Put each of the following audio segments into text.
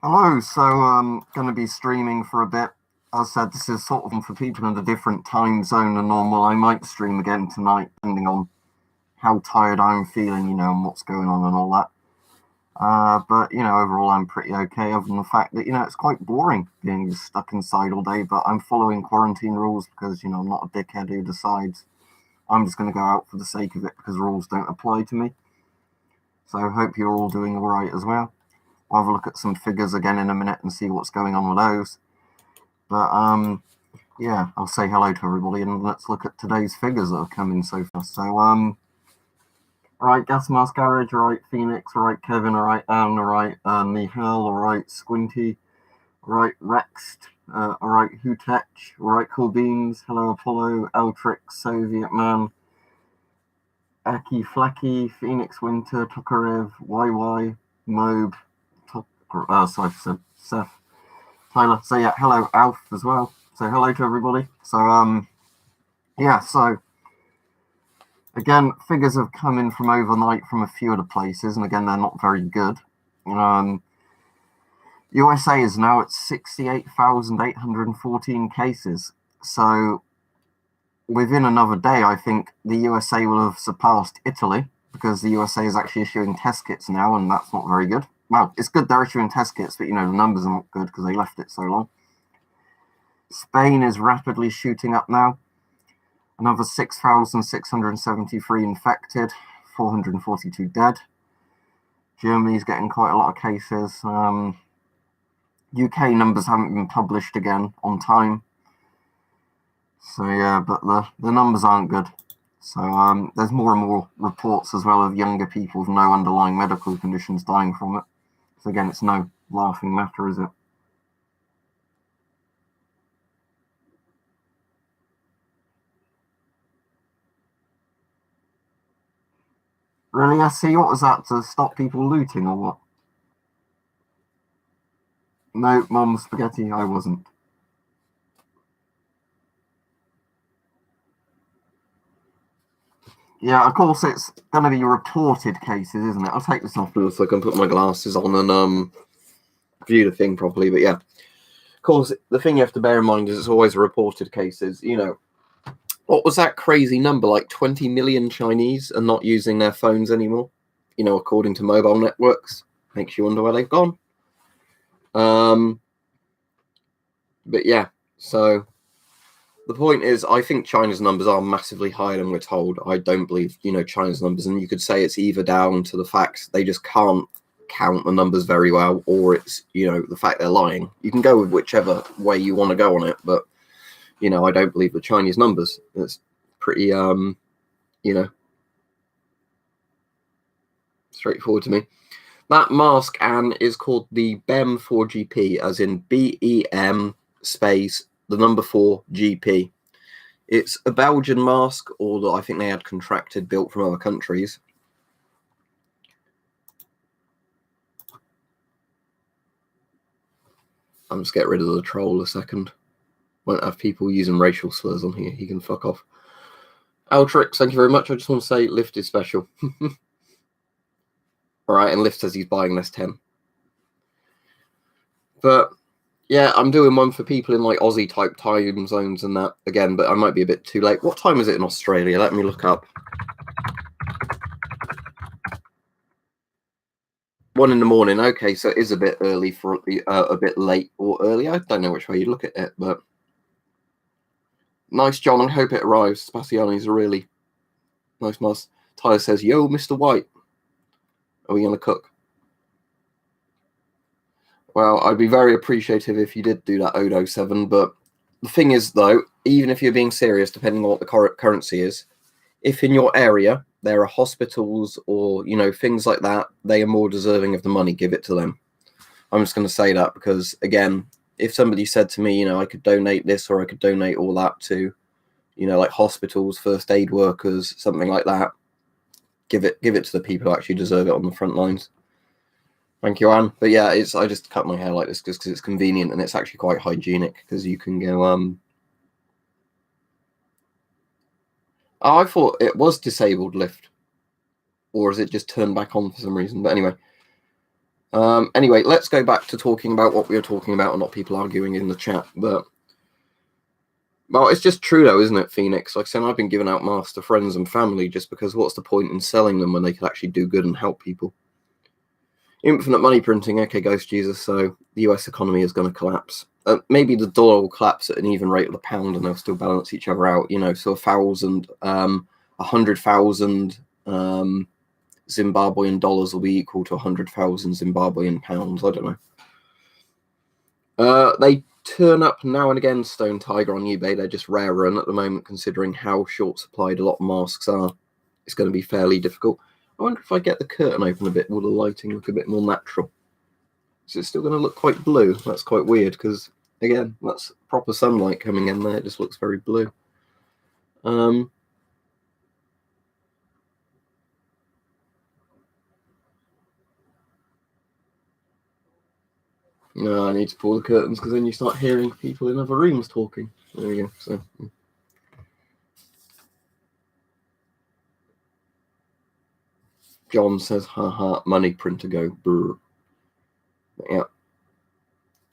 Hello, so I'm going to be streaming for a bit. As I said, this is sort of for people in a different time zone than normal. I might stream again tonight, depending on how tired I'm feeling, and what's going on and all that. But, overall, I'm pretty okay, other than the fact that, it's quite boring being stuck inside all day. But I'm following quarantine rules because, I'm not a dickhead who decides I'm just going to go out for the sake of it because rules don't apply to me. So I hope you're all doing all right as well. I'll have a look at some figures again in a minute and see what's going on with those. But yeah, I'll say hello to everybody and let's look at today's figures that have come in so far. So all right, Gas Mask Garage, all right, Phoenix, all right, Kevin, all right, Alan, all right, Nihal, all right, Squinty, all right, Rext, all right, Hutech, all right, Cool Beans, hello, Apollo, Eltrix, Soviet Man, Aki Flecky, Phoenix Winter, Tokarev, YY, Mobe, sorry, Seth, Tyler. So yeah, hello Alf as well. So hello to everybody. So yeah, so again, figures have come in from overnight from a few other places, and again, they're not very good. USA is now at 68,814 cases. So within another day, I think the USA will have surpassed Italy because the USA is actually issuing test kits now, and that's not very good. Well, it's good they're issuing test kits, but the numbers are not good because they left it so long. Spain is rapidly shooting up now. Another 6,673 infected, 442 dead. Germany's getting quite a lot of cases. UK numbers haven't been published again on time. So yeah, but the numbers aren't good. So there's more and more reports as well of younger people with no underlying medical conditions dying from it. So again, it's no laughing matter, is it? Really, I see. What was that, to stop people looting or what? No, Mom Spaghetti, I wasn't. Yeah, of course, it's going to be reported cases, isn't it? I'll take this off so I can put my glasses on and view the thing properly. But yeah, of course, the thing you have to bear in mind is it's always reported cases. What was that crazy number? Like 20 million Chinese are not using their phones anymore, according to mobile networks. Makes you wonder where they've gone. But yeah, so the point is, I think China's numbers are massively higher than we're told. I don't believe, China's numbers. And you could say it's either down to the fact they just can't count the numbers very well, or it's, the fact they're lying. You can go with whichever way you want to go on it. But, I don't believe the Chinese numbers. It's pretty, straightforward to me. That mask, Anne, is called the BEM 4GP, as in BEM space the number 4 GP. It's a Belgian mask, or I think they had contracted, built from other countries. I'm just get rid of the troll a second. Won't have people using racial slurs on here. He can fuck off. Altrix, thank you very much. I just want to say Lift is special. All right, and Lift says he's buying this 10. But yeah, I'm doing one for people in like Aussie type time zones and that again, but I might be a bit too late. What time is it in Australia? Let me look up. 1 in the morning. Okay, so it is a bit early for a bit late or early. I don't know which way you look at it, but nice, John. I hope it arrives. Spaciani's a really nice mask. Tyler says, "Yo, Mr. White, are we gonna cook?" Well, I'd be very appreciative if you did do that Odo 7, but the thing is, though, even if you're being serious, depending on what the currency is, if in your area there are hospitals or, things like that, they are more deserving of the money, give it to them. I'm just going to say that because, again, if somebody said to me, I could donate this or I could donate all that to, like hospitals, first aid workers, something like that, give it to the people who actually deserve it on the front lines. Thank you, Anne. But yeah, I just cut my hair like this just because it's convenient and it's actually quite hygienic because you can go. Oh, I thought it was disabled Lift, or is it just turned back on for some reason? But anyway, Anyway, let's go back to talking about what we were talking about and not people arguing in the chat. But, well, it's just true though, isn't it, Phoenix? Like I said, I've been giving out masks to friends and family just because what's the point in selling them when they could actually do good and help people? Infinite money printing, okay, Ghost Jesus, so the US economy is going to collapse. Maybe the dollar will collapse at an even rate of the pound and they'll still balance each other out, you know, so 100,000 Zimbabwean dollars will be equal to 100,000 Zimbabwean pounds. I don't know. They turn up now and again, Stone Tiger, on eBay. They're just rarer, and at the moment, considering how short supplied a lot of masks are, it's going to be fairly difficult. I wonder if I get the curtain open a bit, will the lighting look a bit more natural? Is it still going to look quite blue? That's quite weird because, again, that's proper sunlight coming in there. It just looks very blue. No, I need to pull the curtains because then you start hearing people in other rooms talking. There we go. So. John says, haha, money printer go. Brr. Yeah.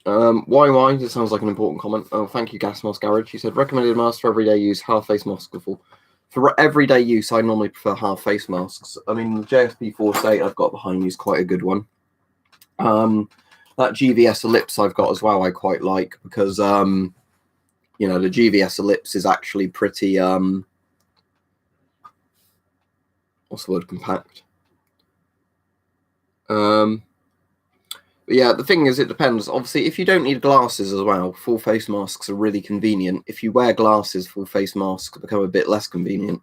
Why? This sounds like an important comment. Oh, thank you, Gas Mask Garage. He said, recommended mask for everyday use, half-face mask before. For everyday use, I normally prefer half-face masks. I mean, the JSP 48 I've got behind me is quite a good one. That GVS Ellipse I've got as well, I quite like because, you know, the GVS Ellipse is actually pretty, what's the word, compact. But yeah, the thing is, it depends. Obviously, if you don't need glasses as well, full face masks are really convenient. If you wear glasses, full face masks become a bit less convenient.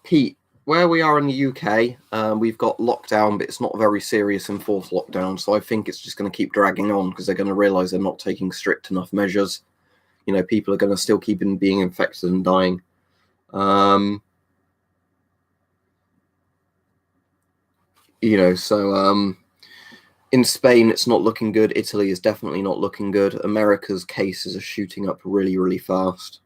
Pete, where we are in the UK, we've got lockdown, but it's not very serious enforced lockdown. So I think it's just going to keep dragging on because they're going to realise they're not taking strict enough measures. You know, people are going to still keep being infected and dying. You know, so in Spain, it's not looking good. Italy is definitely not looking good. America's cases are shooting up really, really fast.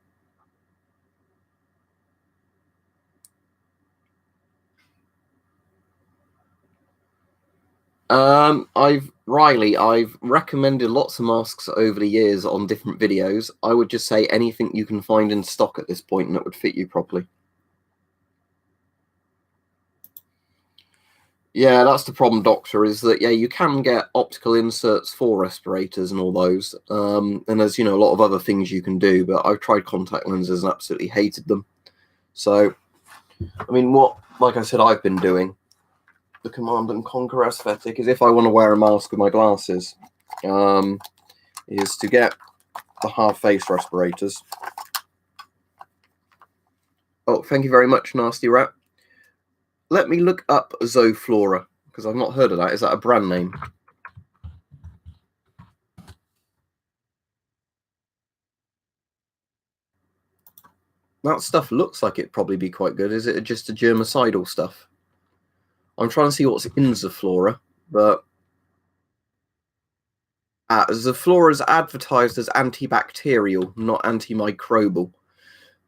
I've recommended lots of masks over the years on different videos. I would just say anything you can find in stock at this point and that would fit you properly. Yeah, that's the problem, Doctor, is that, yeah, you can get optical inserts for respirators and all those. And there's, you know, a lot of other things you can do, but I've tried contact lenses and absolutely hated them. So, I mean, like I said, I've been doing, the Command and Conquer aesthetic is if I want to wear a mask with my glasses, is to get the half-face respirators. Oh, thank you very much, Nasty Rat. Let me look up Zoflora, because I've not heard of that. Is that a brand name? That stuff looks like it'd probably be quite good. Is it just a germicidal stuff? I'm trying to see what's in Zoflora, but Zoflora is advertised as antibacterial, not antimicrobial.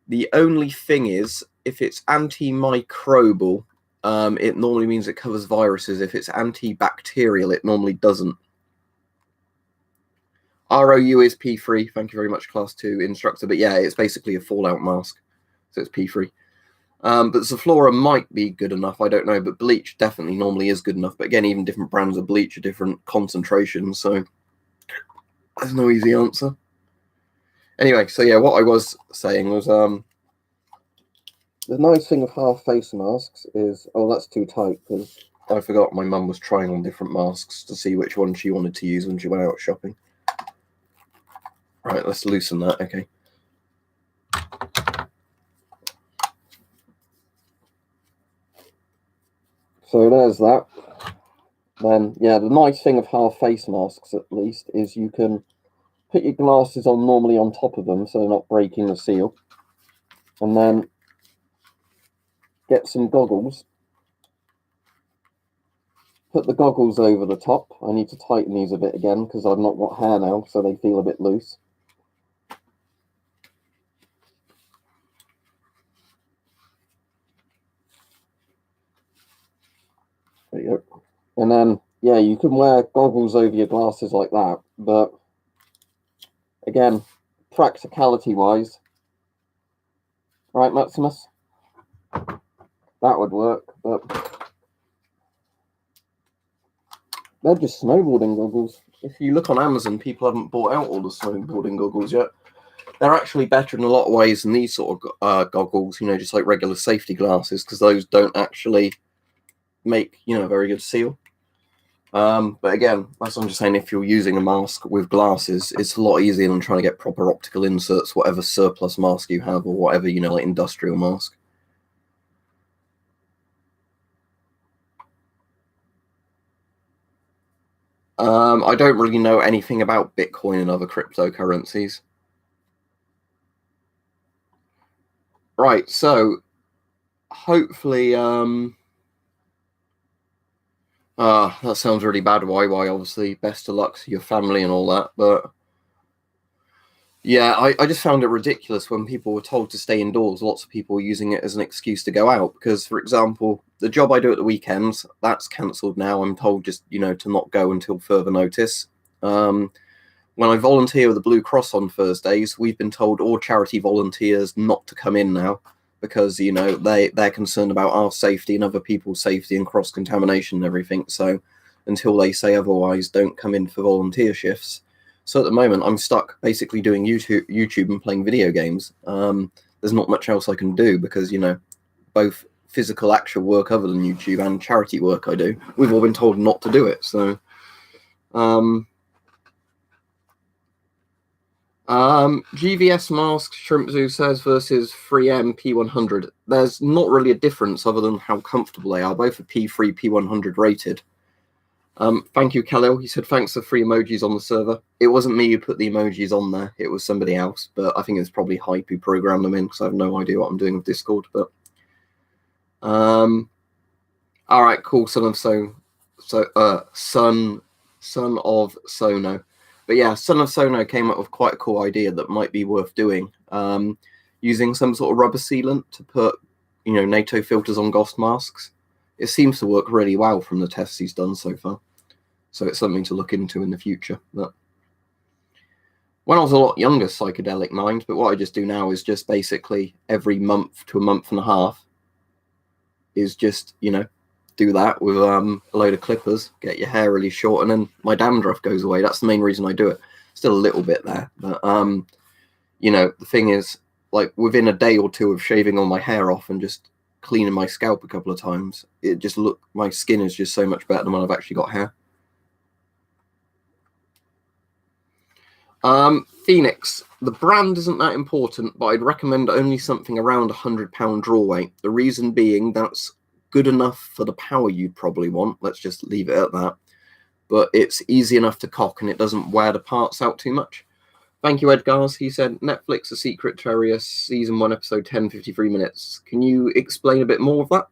The only thing is, if it's antimicrobial, it normally means it covers viruses. If it's antibacterial, it normally doesn't. ROU is P3. Thank you very much, Class 2 instructor. But yeah, it's basically a fallout mask, so it's P3. But Zoflora might be good enough. I don't know, but bleach definitely normally is good enough. But again, even different brands of bleach are different concentrations, so there's no easy answer. Anyway, so yeah, what I was saying was the nice thing of half-face masks is, oh, that's too tight because I forgot my mum was trying on different masks to see which one she wanted to use when she went out shopping. Right, let's loosen that, okay. So there's that. Then, yeah, the nice thing of half-face masks, at least, is you can put your glasses on normally on top of them so they're not breaking the seal. And then get some goggles. Put the goggles over the top. I need to tighten these a bit again because I've not got hair now, so they feel a bit loose. There you go. And then, yeah, you can wear goggles over your glasses like that, but again, practicality-wise, right, Maximus? That would work, but they're just snowboarding goggles. If you look on Amazon, people haven't bought out all the snowboarding goggles yet. They're actually better in a lot of ways than these sort of goggles, you know, just like regular safety glasses, because those don't actually make, you know, a very good seal. But again, that's what I'm just saying, if you're using a mask with glasses, it's a lot easier than trying to get proper optical inserts, whatever surplus mask you have, or whatever, you know, like industrial mask. I don't really know anything about Bitcoin and other cryptocurrencies. Right, so hopefully, that sounds really bad, YY, obviously. Best of luck to your family and all that, but yeah, I just found it ridiculous when people were told to stay indoors. Lots of people were using it as an excuse to go out because, for example, the job I do at the weekends, that's cancelled now. I'm told just, you know, to not go until further notice. When I volunteer with the Blue Cross on Thursdays, we've been told all charity volunteers not to come in now because, you know, they're concerned about our safety and other people's safety and cross-contamination and everything. So until they say otherwise, don't come in for volunteer shifts. So at the moment, I'm stuck basically doing YouTube and playing video games. There's not much else I can do because, you know, both physical actual work other than YouTube and charity work I do, we've all been told not to do it. So, GVS mask, Shrimp Zoo says, versus 3M P100. There's not really a difference other than how comfortable they are. Both are P3, P100 rated. Thank you, Khalil. He said, thanks for free emojis on the server. It wasn't me who put the emojis on there. It was somebody else, but I think it's probably Hype who programmed them in because I have no idea what I'm doing with Discord. But all right, cool. Son of Sono. But yeah, Son of Sono came up with quite a cool idea that might be worth doing. Using some sort of rubber sealant to put, you know, NATO filters on Ghost masks. It seems to work really well from the tests he's done so far. So it's something to look into in the future. But when I was a lot younger, psychedelic mind, but what I just do now is just basically every month to a month and a half is just, you know, do that with a load of clippers, get your hair really short, and then my dandruff goes away. That's the main reason I do it. Still a little bit there, but you know, the thing is, like within a day or two of shaving all my hair off and just cleaning my scalp a couple of times, it just my skin is just so much better than when I've actually got hair. Phoenix, the brand isn't that important, but I'd recommend only something around £100 draw weight. The reason being that's good enough for the power you'd probably want. Let's just leave it at that. But it's easy enough to cock and it doesn't wear the parts out too much. Thank you, Edgars. He said, Netflix, A Secret Terrier, Season 1, Episode 10, 53 minutes. Can you explain a bit more of that?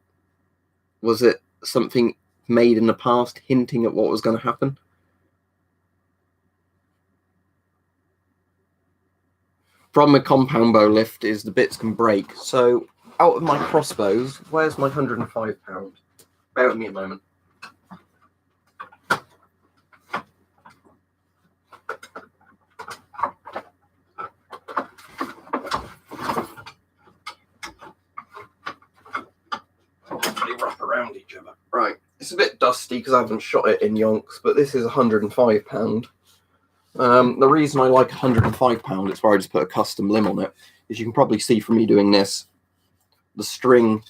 Was it something made in the past hinting at what was going to happen? Problem with compound bow lift is the bits can break. So out of my crossbows, where's my £105? Bear with me a moment. They wrap around each other. Right, it's a bit dusty because I haven't shot it in yonks, but this is £105. The reason I like £105, it's where I just put a custom limb on it, is you can probably see from me doing this, the string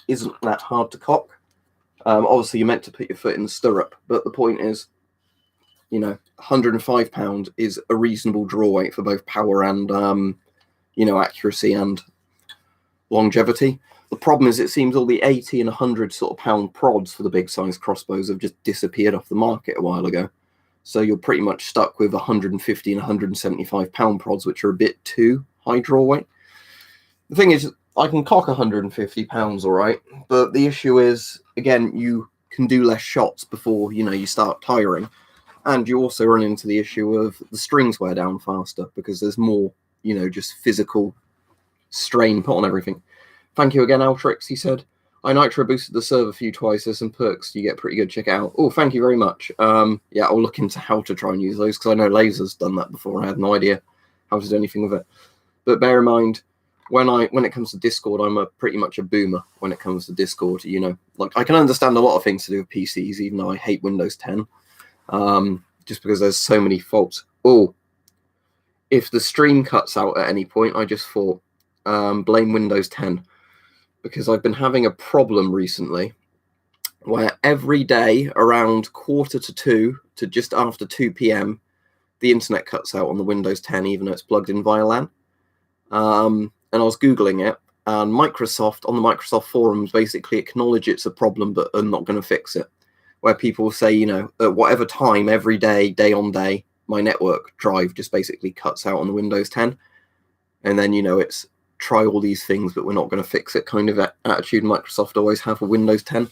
isn't that hard to cock. Obviously, you're meant to put your foot in the stirrup, but the point is, you know, £105 is a reasonable draw weight for both power and, you know, accuracy and longevity. The problem is it seems all the 80 and 100 sort of pound prods for the big size crossbows have just disappeared off the market a while ago. So you're pretty much stuck with 150 and 175 pound prods, which are a bit too high draw weight. The thing is, I can cock 150 pounds, all right, but the issue is, again, you can do less shots before, you know, you start tiring, and you also run into the issue of the strings wear down faster because there's more, you know, just physical strain put on everything. Thank you again, Altrix. He said, I nitro boosted the server for you twice. There's some perks you get pretty good. Check it out. Oh, thank you very much. Yeah, I'll look into how to try and use those because I know Laser's done that before. I had no idea how to do anything with it. But bear in mind, when it comes to Discord, I'm pretty much a boomer when it comes to Discord. You know, like I can understand a lot of things to do with PCs, even though I hate Windows 10, just because there's so many faults. Oh, if the stream cuts out at any point, I just thought blame Windows 10 because I've been having a problem recently where every day around 1:45 to just after 2 p.m. the internet cuts out on the Windows 10, even though it's plugged in via LAN. And I was Googling it, and Microsoft, on the Microsoft forums, basically acknowledge it's a problem, but are not going to fix it. Where people say, you know, at whatever time, every day, day on day, my network drive just basically cuts out on the Windows 10. And then, you know, it's try all these things, but we're not going to fix it kind of attitude Microsoft always have with Windows 10.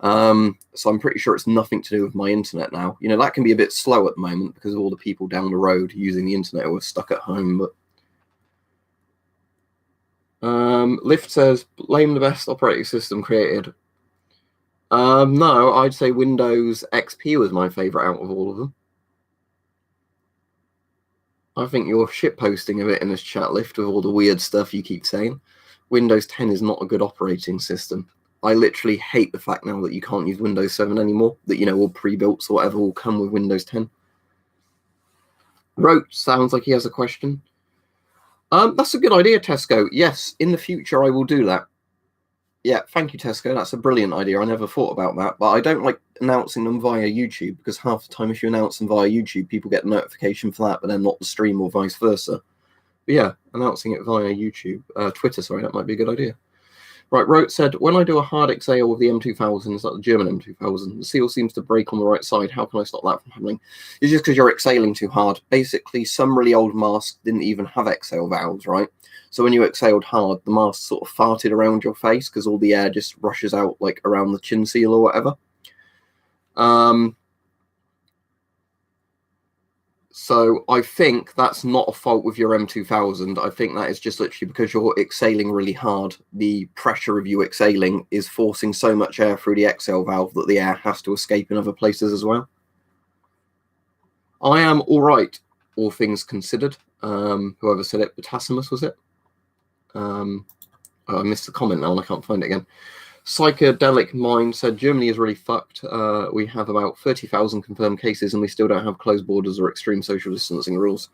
So I'm pretty sure it's nothing to do with my internet now. You know, that can be a bit slow at the moment because of all the people down the road using the internet who are stuck at home, but Lift says, blame the best operating system created. No, I'd say Windows XP was my favorite out of all of them. I think you're shitposting a bit in this chat, Lift, with all the weird stuff you keep saying. Windows 10 is not a good operating system. I literally hate the fact now that you can't use Windows 7 anymore, that, you know, all pre-built or whatever will come with Windows 10. Roach sounds like he has a question. That's a good idea, Tesco. Yes, in the future I will do that. Yeah, thank you, Tesco. That's a brilliant idea. I never thought about that, but I don't like announcing them via YouTube because half the time if you announce them via YouTube, people get a notification for that, but then not the stream or vice versa. But yeah, announcing it via YouTube, Twitter, sorry, that might be a good idea. Right, Rote said, when I do a hard exhale with the M2000s, like the German M2000, the seal seems to break on the right side. How can I stop that from happening? It's just because you're exhaling too hard. Basically, some really old masks didn't even have exhale valves, right? So when you exhaled hard, the mask sort of farted around your face because all the air just rushes out like around the chin seal or whatever. So I think that's not a fault with your M2000. I think that is just literally because you're exhaling really hard. The pressure of you exhaling is forcing so much air through the exhale valve that the air has to escape in other places as well. I am all right, all things considered. Whoever said it, Potassimus, was it? I missed the comment now and I can't find it again. Psychedelic Mind said Germany is really fucked. We have about 30,000 confirmed cases and we still don't have closed borders or extreme social distancing rules.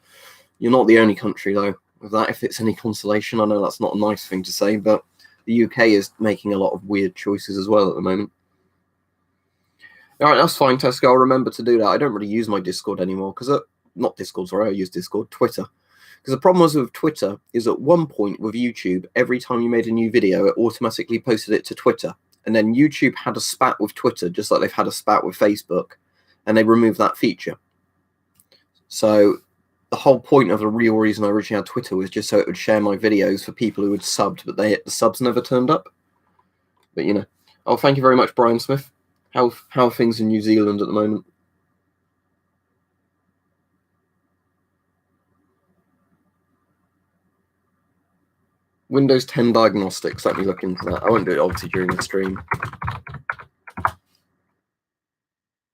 You're not the only country, though, with that, if it's any consolation. I know that's not a nice thing to say, but the UK is making a lot of weird choices as well at the moment. All right, that's fine, Tesco. I'll remember to do that. I don't really use my Discord anymore because, not Discord, sorry, I use Discord, Twitter. Because the problem was with Twitter is at one point with YouTube, every time you made a new video, it automatically posted it to Twitter. And then YouTube had a spat with Twitter, just like they've had a spat with Facebook, and they removed that feature. So the whole point of the real reason I originally had Twitter was just so it would share my videos for people who had subbed, but the subs never turned up. But, you know. Oh, thank you very much, Brian Smith. How are things in New Zealand at the moment? Windows 10 diagnostics. Let me look into that. I won't do it obviously during the stream.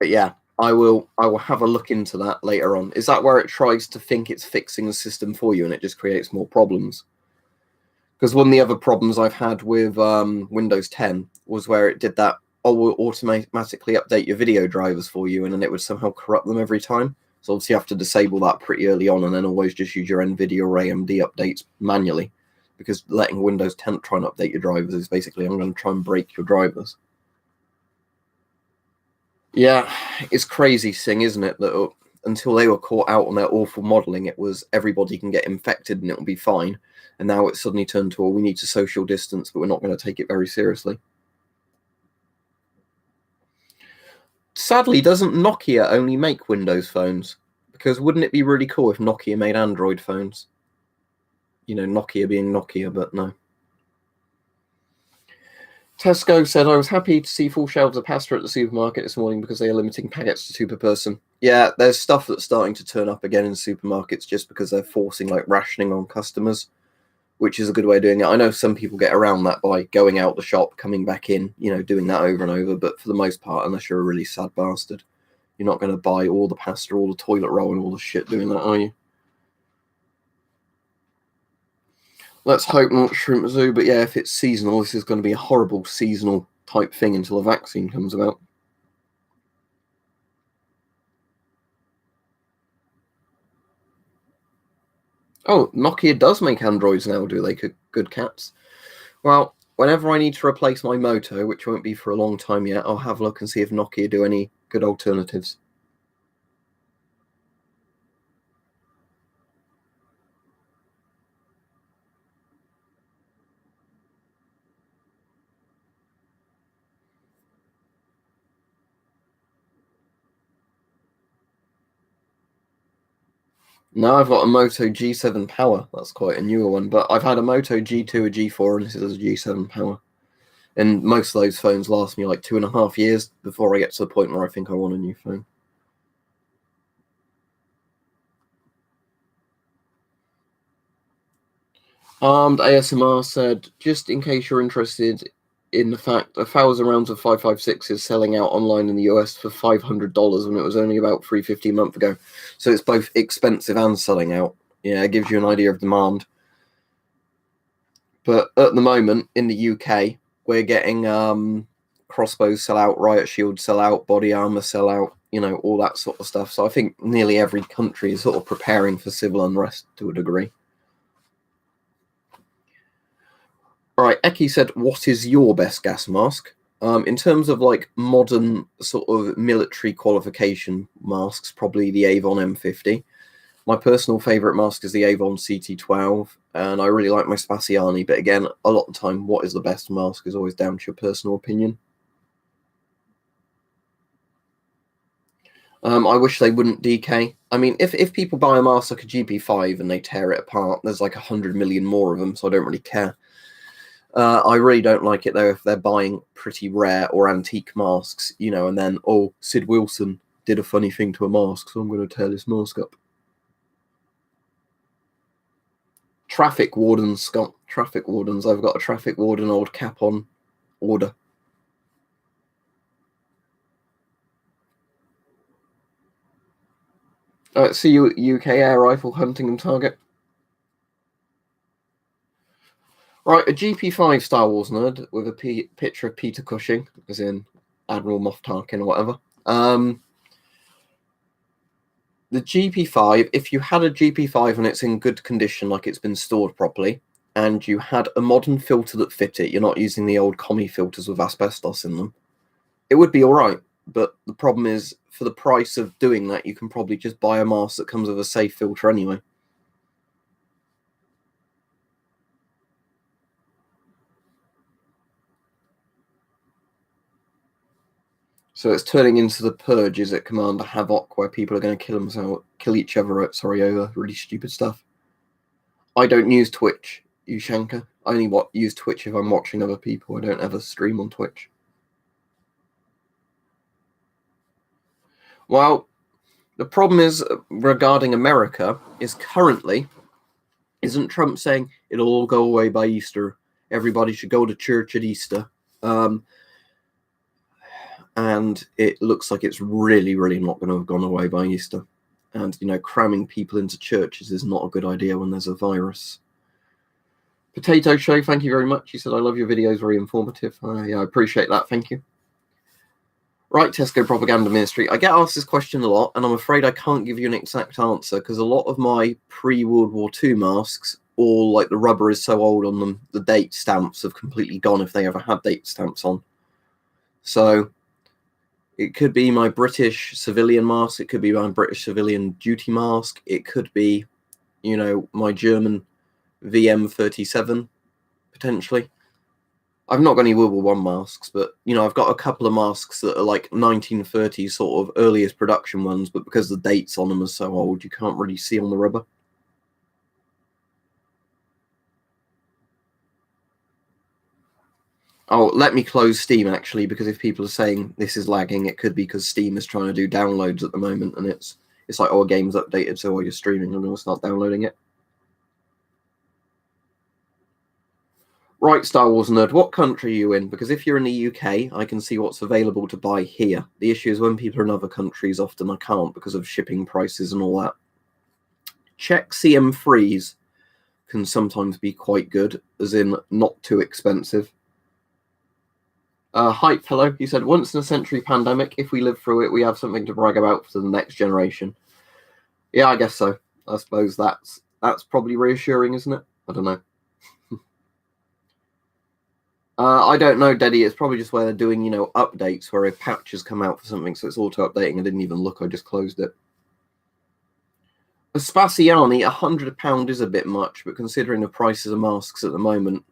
But yeah, I will have a look into that later on. Is that where it tries to think it's fixing the system for you and it just creates more problems? Because one of the other problems I've had with Windows 10 was where it did that, we'll automatically update your video drivers for you, and then it would somehow corrupt them every time. So obviously you have to disable that pretty early on and then always just use your NVIDIA or AMD updates manually. Because letting Windows 10 try and update your drivers is basically, I'm going to try and break your drivers. Yeah, it's crazy thing, isn't it? That until they were caught out on their awful modeling, it was everybody can get infected and it'll be fine. And now it's suddenly turned to, we need to social distance, but we're not going to take it very seriously. Sadly, doesn't Nokia only make Windows phones? Because wouldn't it be really cool if Nokia made Android phones? You know, Nokia being Nokia, but no. Tesco said, I was happy to see full shelves of pasta at the supermarket this morning because they are limiting packets to 2 per person. Yeah, there's stuff that's starting to turn up again in supermarkets just because they're forcing like rationing on customers, which is a good way of doing it. I know some people get around that by going out the shop, coming back in, doing that over and over. But for the most part, unless you're a really sad bastard, you're not going to buy all the pasta, all the toilet roll, and all the shit doing that, are you? Let's hope not Shrimp Zoo. But yeah, if it's seasonal, this is going to be a horrible seasonal type thing until a vaccine comes about. Oh, Nokia does make Androids now, do they? Good cats. Well, whenever I need to replace my Moto, which won't be for a long time yet, I'll have a look and see if Nokia do any good alternatives. Now I've got a Moto G7 Power. That's quite a newer one, but I've had a Moto G2, a G4, and this is a G7 Power. And most of those phones last me like 2.5 years before I get to the point where I think I want a new phone. Armed ASMR said, just in case you're interested in the fact, 1,000 rounds of 5.56 is selling out online in the US for $500 when it was only about $350 a month ago. So it's both expensive and selling out. Yeah, it gives you an idea of demand. But at the moment in the UK, we're getting crossbows sell out, riot shields sell out, body armor sell out, all that sort of stuff. So I think nearly every country is sort of preparing for civil unrest to a degree. All right, Eki said, what is your best gas mask? In terms of like modern sort of military qualification masks, probably the Avon M50. My personal favourite mask is the Avon CT12, and I really like my Spaziani, but again, a lot of the time, what is the best mask is always down to your personal opinion. I wish they wouldn't decay. I mean, if people buy a mask like a GP5 and they tear it apart, there's like 100 million more of them, so I don't really care. I really don't like it, though, if they're buying pretty rare or antique masks, and then, oh, Sid Wilson did a funny thing to a mask, so I'm going to tear this mask up. Traffic wardens, Scott. Traffic wardens. I've got a traffic warden old cap on order. See you, UK air rifle hunting and target. Right, a GP5 Star Wars nerd with a picture of Peter Cushing, as in Admiral Moff Tarkin or whatever. The GP5, if you had a GP5 and it's in good condition, like it's been stored properly, and you had a modern filter that fit it, you're not using the old commie filters with asbestos in them, it would be all right. But the problem is, for the price of doing that, you can probably just buy a mask that comes with a safe filter anyway. So it's turning into the purges at Commander Havoc, where people are going to kill each other over really stupid stuff. I don't use Twitch, Ushanka. I only use Twitch if I'm watching other people. I don't ever stream on Twitch. Well, the problem is regarding America is currently, isn't Trump saying it'll all go away by Easter? Everybody should go to church at Easter. And it looks like it's really, really not going to have gone away by Easter. And, cramming people into churches is not a good idea when there's a virus. Potato Show, thank you very much. He said, I love your videos, very informative. Yeah, I appreciate that, thank you. Right, Tesco Propaganda Ministry. I get asked this question a lot, and I'm afraid I can't give you an exact answer, because a lot of my pre-World War II masks, all like the rubber is so old on them, the date stamps have completely gone if they ever had date stamps on. So it could be my British civilian mask. It could be my British civilian duty mask. It could be, my German VM37, potentially. I've not got any World War I masks, but, I've got a couple of masks that are like 1930s sort of earliest production ones, but because the dates on them are so old, you can't really see on the rubber. Oh, let me close Steam, actually, because if people are saying this is lagging, it could be because Steam is trying to do downloads at the moment, and it's like, oh, a game's updated, so while you're streaming, and it's not downloading it. Right, Star Wars nerd, what country are you in? Because if you're in the UK, I can see what's available to buy here. The issue is when people are in other countries, often I can't because of shipping prices and all that. Czech CM3s can sometimes be quite good, as in not too expensive. Hype Fellow, he said, once in a century pandemic, if we live through it, we have something to brag about for the next generation. Yeah, I guess so. I suppose that's probably reassuring, isn't it? I don't know. I don't know, Deddy. It's probably just where they're doing, updates where a patch has come out for something, so it's auto-updating. I didn't even look. I just closed it. Vespasiani, £100 is a bit much, but considering the prices of masks at the moment,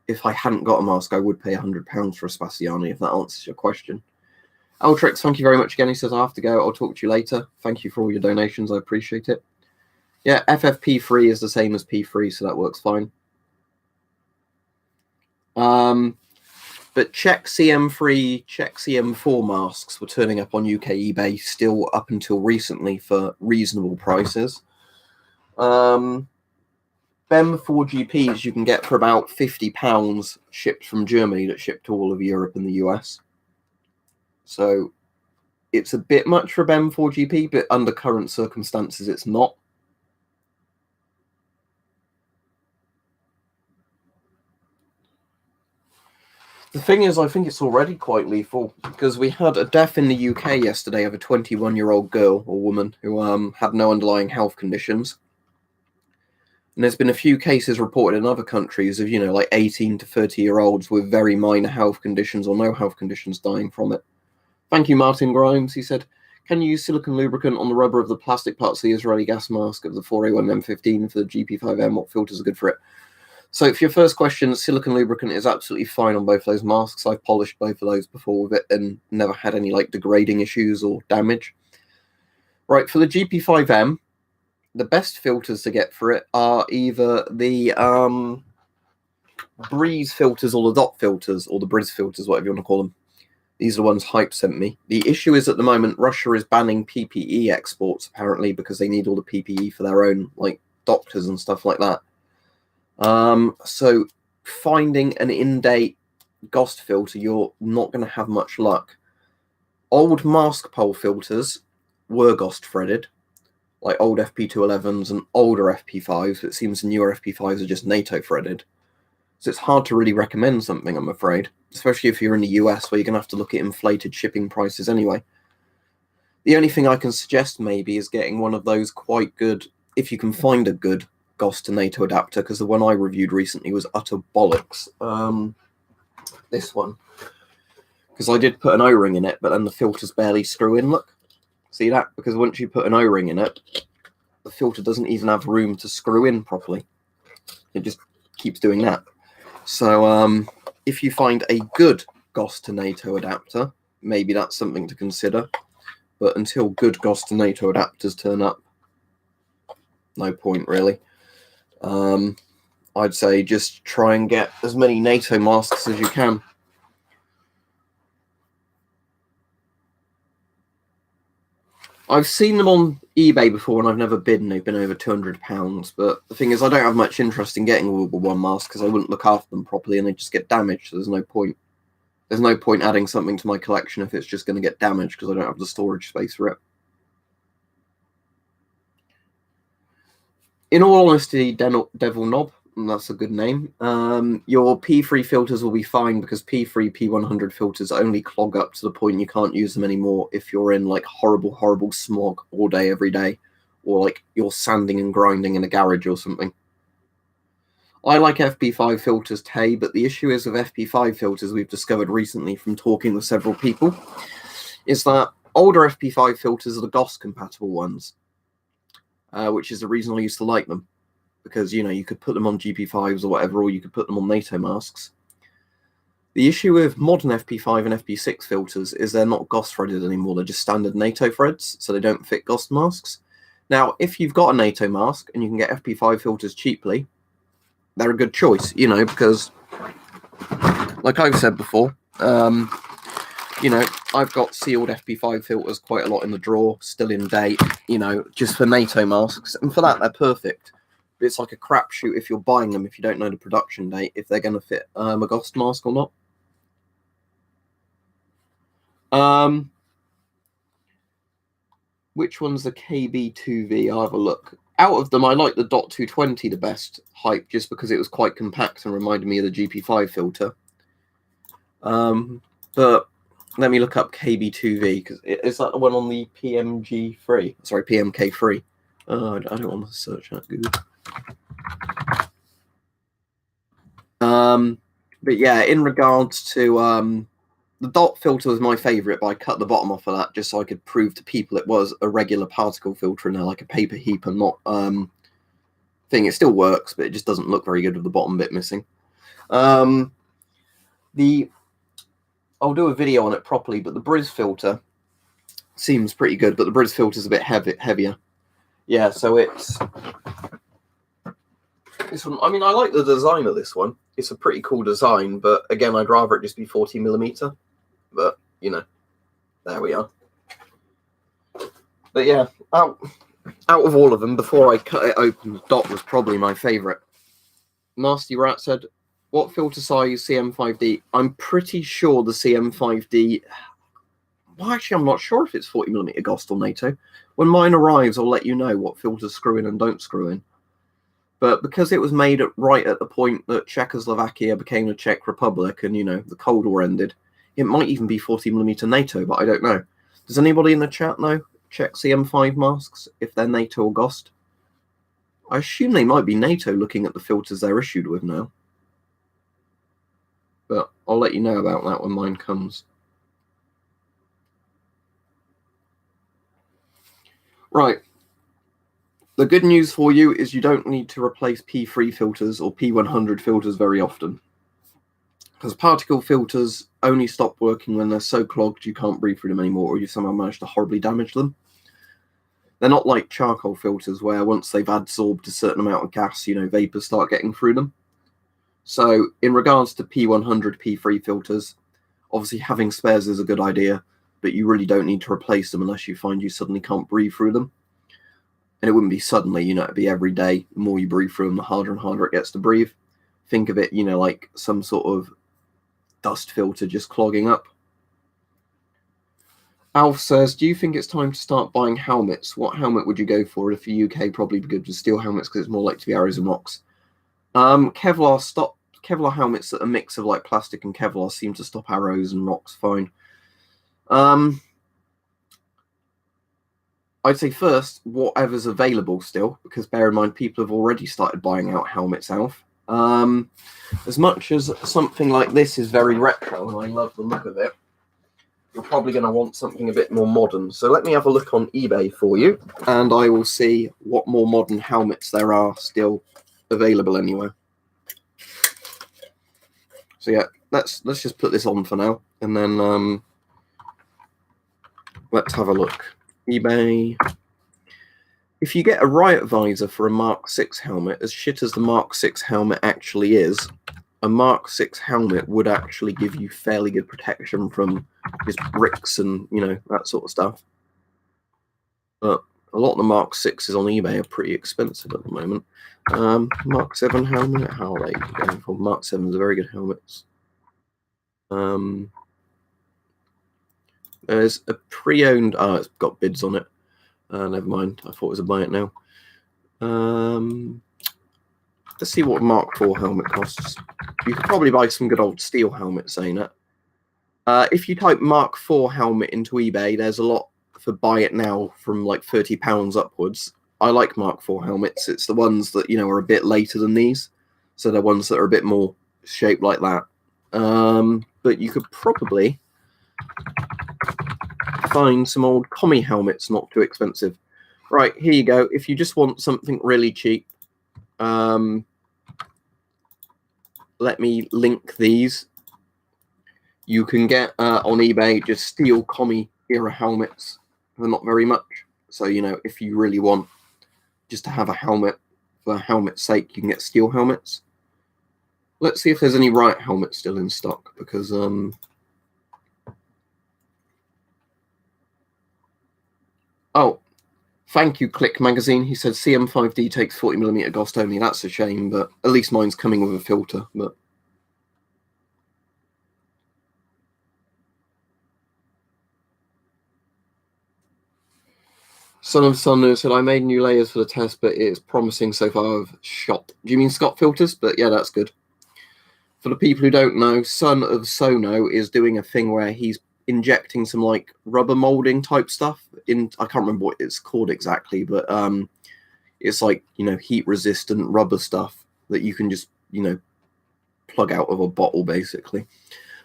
if I hadn't got a mask, I would pay £100 for a Vespasiani, if that answers your question. Ultrix, thank you very much again. He says, I have to go. I'll talk to you later. Thank you for all your donations. I appreciate it. Yeah, FFP3 is the same as P3, so that works fine. But Czech CM3, Czech CM4 masks were turning up on UK eBay still up until recently for reasonable prices. BEM 4GPs you can get for about £50 shipped from Germany that shipped to all of Europe and the US. So it's a bit much for BEM 4GP, but under current circumstances it's not. The thing is, I think it's already quite lethal, because we had a death in the UK yesterday of a 21-year-old girl or woman who had no underlying health conditions. And there's been a few cases reported in other countries of, like 18 to 30-year-olds with very minor health conditions or no health conditions dying from it. Thank you, Martin Grimes. He said, can you use silicone lubricant on the rubber of the plastic parts of the Israeli gas mask of the 4A1M15 for the GP5M? What filters are good for it? So for your first question, silicone lubricant is absolutely fine on both those masks. I've polished both of those before with it and never had any degrading issues or damage. Right, for the GP5M, the best filters to get for it are either the Breeze filters or the dot filters or the Briz filters, whatever you want to call them. These are the ones Hype sent me. The issue is at the moment, Russia is banning PPE exports, apparently, because they need all the PPE for their own, doctors and stuff like that. So finding an in-date GOST filter, you're not going to have much luck. Old mask pole filters were GOST threaded, like old FP211s and older FP5s. It seems the newer FP5s are just NATO threaded. So it's hard to really recommend something, I'm afraid, especially if you're in the US where you're going to have to look at inflated shipping prices anyway. The only thing I can suggest maybe is getting one of those quite good, if you can find a good GOST to NATO adapter, because the one I reviewed recently was utter bollocks. This one, because I did put an O-ring in it, but then the filters barely screw in. Look, see that? Because once you put an O-ring in it, the filter doesn't even have room to screw in properly. It just keeps doing that. So if you find a good GOST to NATO adapter, maybe that's something to consider. But until good GOST to NATO adapters turn up, no point really. I'd say just try and get as many NATO masks as you can. I've seen them on eBay before and I've never bid, and they've been over £200. But the thing is, I don't have much interest in getting a World War One mask because I wouldn't look after them properly and they just get damaged. So there's no point. There's no point adding something to my collection if it's just going to get damaged because I don't have the storage space for it. In all honesty, Devil Knob, that's a good name, your P3 filters will be fine because P3, P100 filters only clog up to the point you can't use them anymore if you're in horrible, horrible smog all day, every day, or you're sanding and grinding in a garage or something. I like FP5 filters, Tay, but the issue is with FP5 filters we've discovered recently from talking with several people is that older FP5 filters are the GOST compatible ones. Which is the reason I used to like them, because you could put them on GP5s or whatever, or you could put them on NATO masks. The issue with modern FP5 and FP6 filters is they're not GOST threaded anymore. They're just standard NATO threads, so they don't fit GOST masks. Now, if you've got a NATO mask and you can get FP5 filters cheaply, they're a good choice, because, like I've said before, I've got sealed FP5 filters quite a lot in the drawer, still in date, just for NATO masks. And for that, they're perfect. But it's like a crapshoot if you're buying them if you don't know the production date, if they're going to fit a Ghost mask or not. Which one's the KB2V? I'll have a look. Out of them, I like the DOT 220 the best hype, just because it was quite compact and reminded me of the GP5 filter. But let me look up KB2V, because is that the one on the PMG3? Sorry, PMK3. I don't want to search that Google. But yeah, in regards to the dot filter was my favourite, but I cut the bottom off of that just so I could prove to people it was a regular particle filter in there, like a paper heap and not thing. It still works, but it just doesn't look very good with the bottom bit missing. I'll do a video on it properly, but the Briz filter seems pretty good, but the Briz filter is a bit heavier. Yeah, so it's this one. I mean, I like the design of this one. It's a pretty cool design, but again, I'd rather it just be 40mm. But you know, there we are. But yeah, out of all of them, before I cut it open, Dot was probably my favourite. Nasty Rat said, "What filter size CM5D?" I'm pretty sure the CM5D. Well, actually, I'm not sure if it's 40mm Ghost or NATO. When mine arrives, I'll let you know what filters screw in and don't screw in. But because it was made right at the point that Czechoslovakia became a Czech Republic and, you know, the Cold War ended, it might even be 40mm NATO, but I don't know. Does anybody in the chat know? Check CM5 masks, if they're NATO or Ghost. I assume they might be NATO looking at the filters they're issued with now. But I'll let you know about that when mine comes. Right. The good news for you is you don't need to replace P3 filters or P100 filters very often. Because particle filters only stop working when they're so clogged you can't breathe through them anymore, or you somehow manage to horribly damage them. They're not like charcoal filters where once they've absorbed a certain amount of gas, you know, vapors start getting through them. So in regards to P100, P3 filters, obviously having spares is a good idea, but you really don't need to replace them unless you find you suddenly can't breathe through them. And it wouldn't be suddenly, you know, it'd be every day. The more you breathe through them, the harder and harder it gets to breathe. Think of it, you know, like some sort of dust filter just clogging up. Alf says, do you think it's time to start buying helmets? What helmet would you go for? If the UK, probably be good with steel helmets because it's more likely to be arrows and rocks. Kevlar helmets that are a mix of like plastic and Kevlar seem to stop arrows and rocks fine. I'd say first, whatever's available still, because bear in mind, people have already started buying out helmets, Alf. As much as something like this is very retro, and I love the look of it, you're probably going to want something a bit more modern. So let me have a look on eBay for you, and I will see what more modern helmets there are still available anywhere. So yeah, let's just put this on for now, and then let's have a look. eBay. If you get a riot visor for a Mark 6 helmet, as shit as the Mark 6 helmet actually is, a Mark 6 helmet would actually give you fairly good protection from just bricks and, you know, that sort of stuff. But a lot of the Mark 6s on eBay are pretty expensive at the moment. Mark 7 helmet, how are they going for? Mark 7s are very good helmets. There's a pre-owned, it's got bids on it. Never mind, I thought it was a buy it now. Let's see what Mark 4 helmet costs. You could probably buy some good old steel helmets, ain't it? If you type Mark 4 helmet into eBay, there's a lot for buy it now from like £30 upwards. I like Mark 4 helmets. It's the ones that, you know, are a bit later than these. So they're ones that are a bit more shaped like that. But you could probably find some old commie helmets, not too expensive. Right, here you go. If you just want something really cheap, let me link these. You can get on eBay just steel commie era helmets for not very much. So, you know, if you really want just to have a helmet for helmet's sake, you can get steel helmets. Let's see if there's any riot helmets still in stock, because oh, Thank you, Click Magazine. He said CM5D takes 40mm GOST only. That's a shame, but at least mine's coming with a filter. But Son of Sun said, I made new layers for the test, but it's promising so far. I've shot. Do you mean Scott filters? But yeah, that's good. For the people who don't know, Son of Sono is doing a thing where he's injecting some like rubber molding type stuff in. I can't remember what it's called exactly, but it's like, you know, heat resistant rubber stuff that you can just, you know, plug out of a bottle basically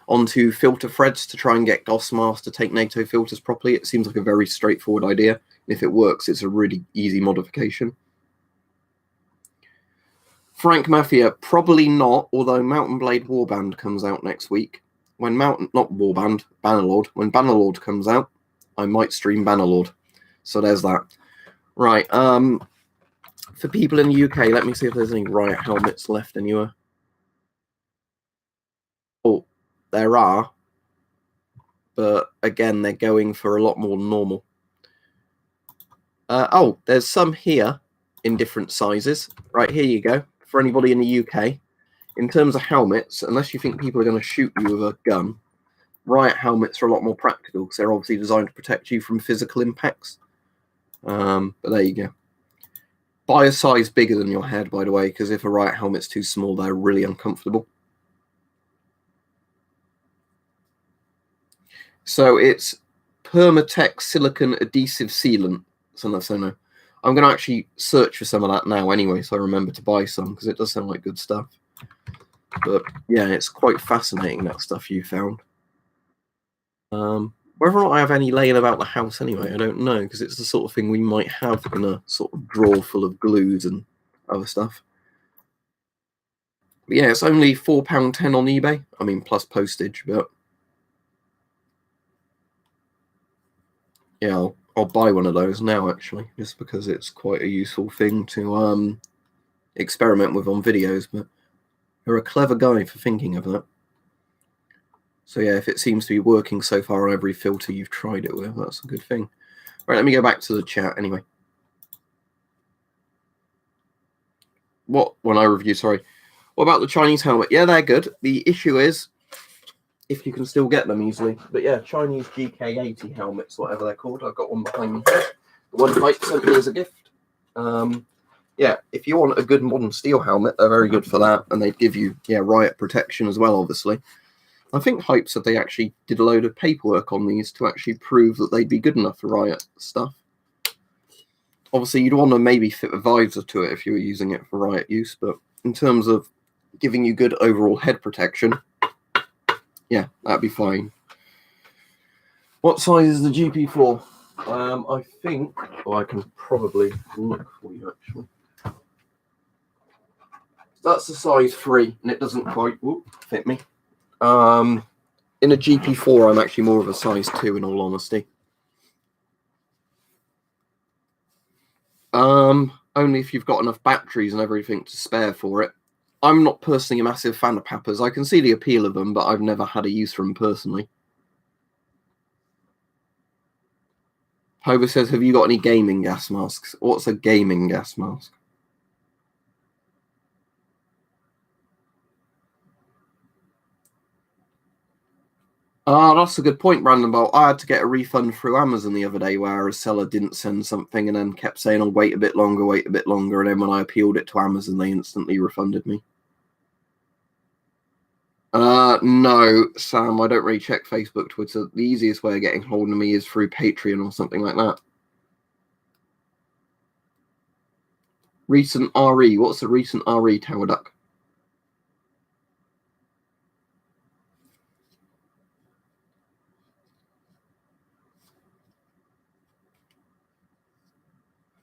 onto filter threads to try and get GOST masks to take NATO filters properly. It seems like a very straightforward idea. If it works, it's a really easy modification. Frank Mafia, probably not, although Mountain Blade Warband comes out next week. When not Warband, Bannerlord. When Bannerlord comes out, I might stream Bannerlord. So there's that. Right, for people in the UK, let me see if there's any Riot helmets left anywhere. Oh, there are. But again, they're going for a lot more than normal. Oh, there's some here in different sizes. Right, here you go. For anybody in the UK, in terms of helmets, unless you think people are going to shoot you with a gun, Riot helmets are a lot more practical because they're obviously designed to protect you from physical impacts. But there you go. Buy a size bigger than your head, by the way, because if a Riot helmet's too small, they're really uncomfortable. So it's Permatex silicon adhesive sealant. So no. I'm going to actually search for some of that now anyway, so I remember to buy some, because it does sound like good stuff. But yeah, it's quite fascinating, that stuff you found. Whether or not I have any laying about the house anyway, I don't know, because it's the sort of thing we might have in a sort of drawer full of glues and other stuff. But yeah, it's only £4.10 on eBay. I mean, plus postage, but yeah, I'll buy one of those now, actually, just because it's quite a useful thing to experiment with on videos. But you're a clever guy for thinking of that. So yeah, if it seems to be working so far on every filter you've tried it with, that's a good thing. Right, let me go back to the chat anyway. What about the Chinese helmet? Yeah, they're good. The issue is if you can still get them easily. But yeah, Chinese GK80 helmets, whatever they're called. I've got one behind me here. The one Mike sent me as a gift. Yeah, if you want a good modern steel helmet, they're very good for that. And they'd give you, Riot protection as well, obviously. I think Hype said they actually did a load of paperwork on these to actually prove that they'd be good enough for Riot stuff. Obviously, you'd want to maybe fit a visor to it if you were using it for Riot use, but in terms of giving you good overall head protection, yeah, that'd be fine. What size is the GP4? I think, I can probably look for you actually. That's a size 3, and it doesn't quite fit me. In a GP4, I'm actually more of a size 2, in all honesty. Only if you've got enough batteries and everything to spare for it. I'm not personally a massive fan of Papas. I can see the appeal of them, but I've never had a use for them personally. Hober says, have you got any gaming gas masks? What's a gaming gas mask? That's a good point, Brandon Bolt. I had to get a refund through Amazon the other day where a seller didn't send something and then kept saying, oh, wait a bit longer. And then when I appealed it to Amazon, they instantly refunded me. No, Sam, I don't really check Facebook, Twitter. The easiest way of getting hold of me is through Patreon or something like that. Recent RE. What's the recent RE, Tower Duck?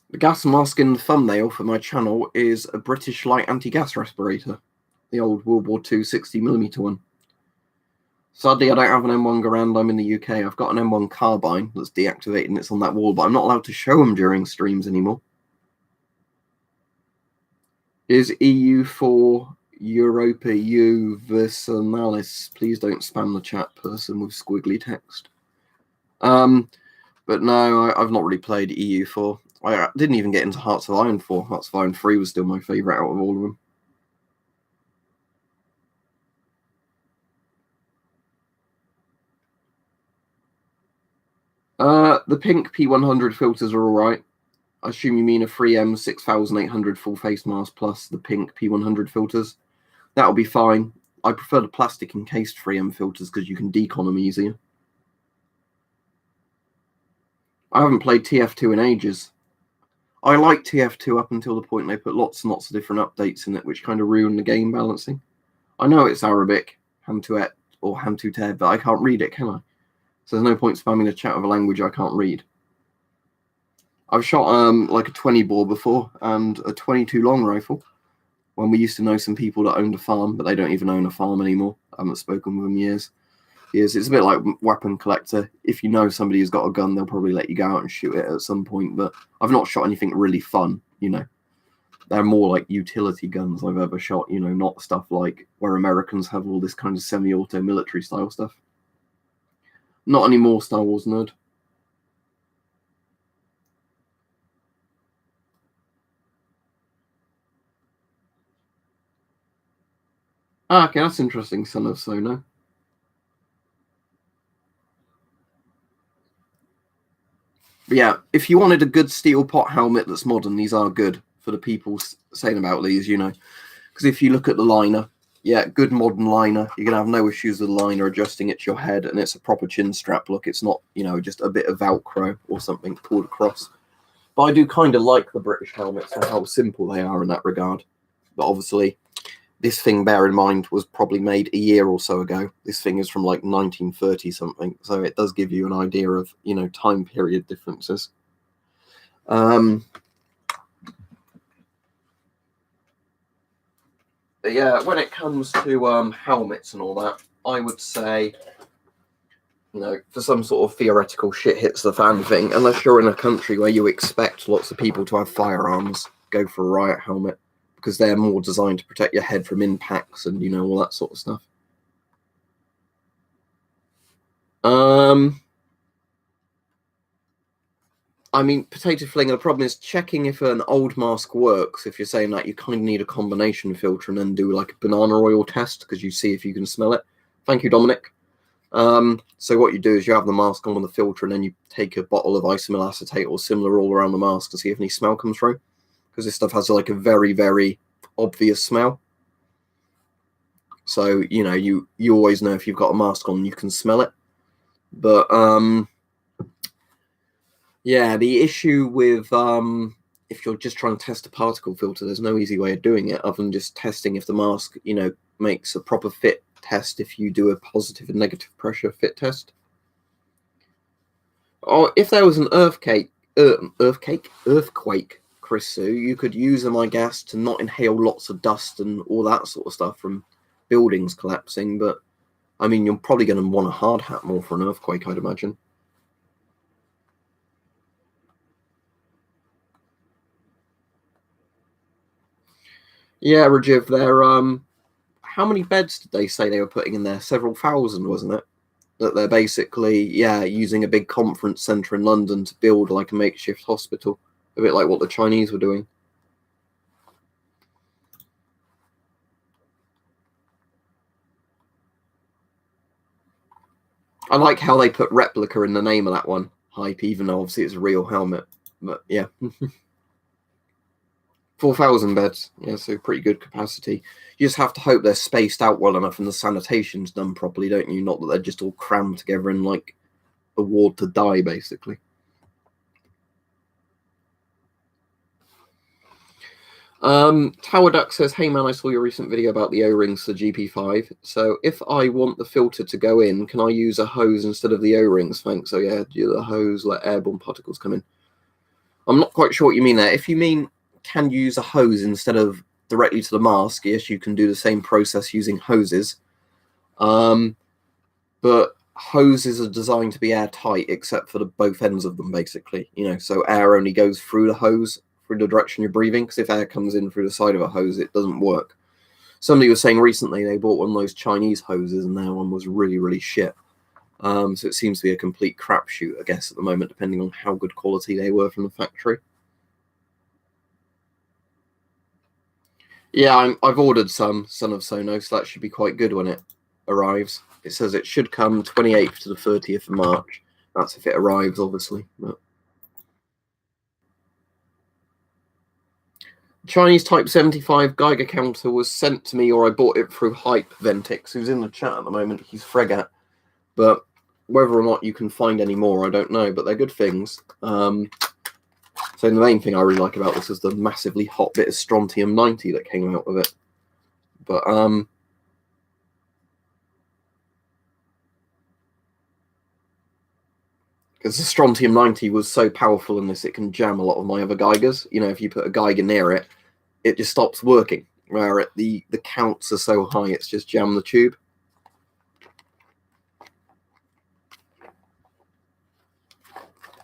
The gas mask in the thumbnail for my channel is a British light anti-gas respirator. The old World War II 60mm one. Sadly, I don't have an M1 Garand. I'm in the UK. I've got an M1 carbine that's deactivated and it's on that wall, but I'm not allowed to show them during streams anymore. Is EU for Europa Universalis? Please don't spam the chat person with squiggly text. But no, I've not really played EU4. I didn't even get into Hearts of Iron 4. Hearts of Iron 3 was still my favourite out of all of them. The pink P100 filters are alright. I assume you mean a 3M 6800 full face mask plus the pink P100 filters. That'll be fine. I prefer the plastic encased 3M filters because you can decon them easier. I haven't played TF2 in ages. I liked TF2 up until the point they put lots and lots of different updates in it, which kind of ruined the game balancing. I know it's Arabic, Hamtuet or Hamtuter, but I can't read it, can I? So there's no point spamming the chat of a language I can't read. I've shot like a 20 bore before and a 22 long rifle when we used to know some people that owned a farm, but they don't even own a farm anymore. I haven't spoken with them years. It's a bit like weapon collector. If you know somebody who's got a gun, they'll probably let you go out and shoot it at some point, but I've not shot anything really fun, you know. They're more like utility guns I've ever shot, you know, not stuff like where Americans have all this kind of semi-auto military style stuff. Not anymore, Star Wars nerd. Ah, okay, that's interesting, Son of Sono. But yeah, if you wanted a good steel pot helmet that's modern, these are good for the people saying about these, you know. Because if you look at the liner, yeah, good modern liner, you're going to have no issues with the liner adjusting it to your head, and it's a proper chin strap look. It's not, you know, just a bit of Velcro or something pulled across. But I do kind of like the British helmets and how simple they are in that regard. But obviously, this thing, bear in mind, was probably made a year or so ago. This thing is from like 1930 something, so it does give you an idea of, you know, time period differences. But yeah, when it comes to helmets and all that, I would say, you know, for some sort of theoretical shit hits the fan thing, unless you're in a country where you expect lots of people to have firearms, go for a riot helmet, because they're more designed to protect your head from impacts and, you know, all that sort of stuff. I mean, potato flinger, the problem is checking if an old mask works. If you're saying that, you kind of need a combination filter and then do like a banana oil test because you see if you can smell it. Thank you, Dominic. So what you do is you have the mask on with the filter and then you take a bottle of isomyl acetate or similar all around the mask to see if any smell comes through. Because this stuff has like a very, very obvious smell. So, you know, you always know if you've got a mask on, you can smell it. But, yeah, the issue with if you're just trying to test a particle filter, there's no easy way of doing it other than just testing if the mask, you know, makes a proper fit test if you do a positive and negative pressure fit test. Or if there was an earthquake, Chris Sue, you could use them, I guess, to not inhale lots of dust and all that sort of stuff from buildings collapsing. But, I mean, you're probably going to want a hard hat more for an earthquake, I'd imagine. Yeah, Rajiv, they're how many beds did they say they were putting in there? Several thousand, wasn't it? That they're basically, yeah, using a big conference centre in London to build like a makeshift hospital, a bit like what the Chinese were doing. I like how they put replica in the name of that one, Hype, even though obviously it's a real helmet. But yeah. 4,000 beds, yeah, so pretty good capacity. You just have to hope they're spaced out well enough and the sanitation's done properly, don't you? Not that they're just all crammed together in like a ward to die, basically. Tower Duck says, hey man, I saw your recent video about the O-rings for the GP5. So if I want the filter to go in, can I use a hose instead of the O-rings? Thanks. So yeah, the hose, let airborne particles come in. I'm not quite sure what you mean there. If you mean can you use a hose instead of directly to the mask, yes, you can do the same process using hoses. But hoses are designed to be airtight except for the both ends of them, basically. You know, so air only goes through the hose, through the direction you're breathing, because if air comes in through the side of a hose, it doesn't work. Somebody was saying recently they bought one of those Chinese hoses and their one was really, really shit. So it seems to be a complete crapshoot, I guess, at the moment, depending on how good quality they were from the factory. Yeah, I've ordered some Son of Sono, so that should be quite good when it arrives. It says it should come 28th to the 30th of March. That's if it arrives, obviously. But Chinese Type 75 Geiger counter was sent to me, or I bought it through Hype Ventix, who's in the chat at the moment. He's Fregat. But whether or not you can find any more, I don't know. But they're good things. So the main thing I really like about this is the massively hot bit of strontium 90 that came out of it. But because the strontium 90 was so powerful in this, it can jam a lot of my other Geigers. You know, if you put a Geiger near it, it just stops working. Where the counts are so high, it's just jammed the tube.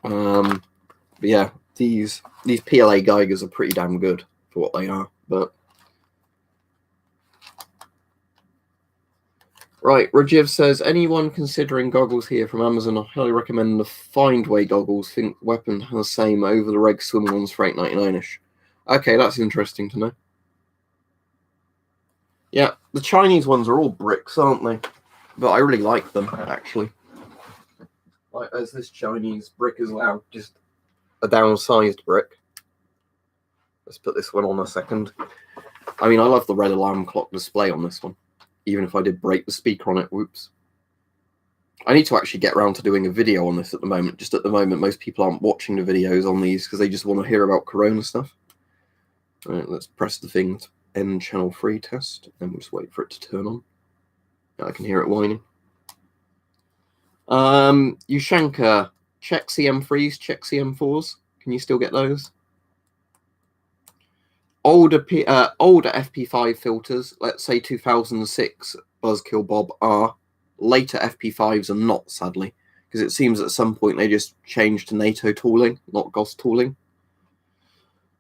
But yeah, these PLA Geigers are pretty damn good for what they are. But right, Rajiv says, anyone considering goggles here from Amazon, I highly recommend the Findway goggles. Think Weapon has the same over the reg swimming ones for $8.99ish. Okay, that's interesting to know. Yeah, the Chinese ones are all bricks, aren't they? But I really like them, actually. Like, as this Chinese brick as well, just a downsized brick. Let's put this one on a second. I mean, I love the red alarm clock display on this one, even if I did break the speaker on it. Whoops. I need to actually get around to doing a video on this at the moment. Just at the moment, most people aren't watching the videos on these because they just want to hear about Corona stuff. All right, let's press the thing to end channel 3 test, and we'll just wait for it to turn on. I can hear it whining. Ushanka, check CM3s, check CM4s. Can you still get those? Older FP5 filters, let's say 2006 Buzzkill Bob are. Later FP5s are not, sadly, because it seems at some point they just changed to NATO tooling, not GOS tooling.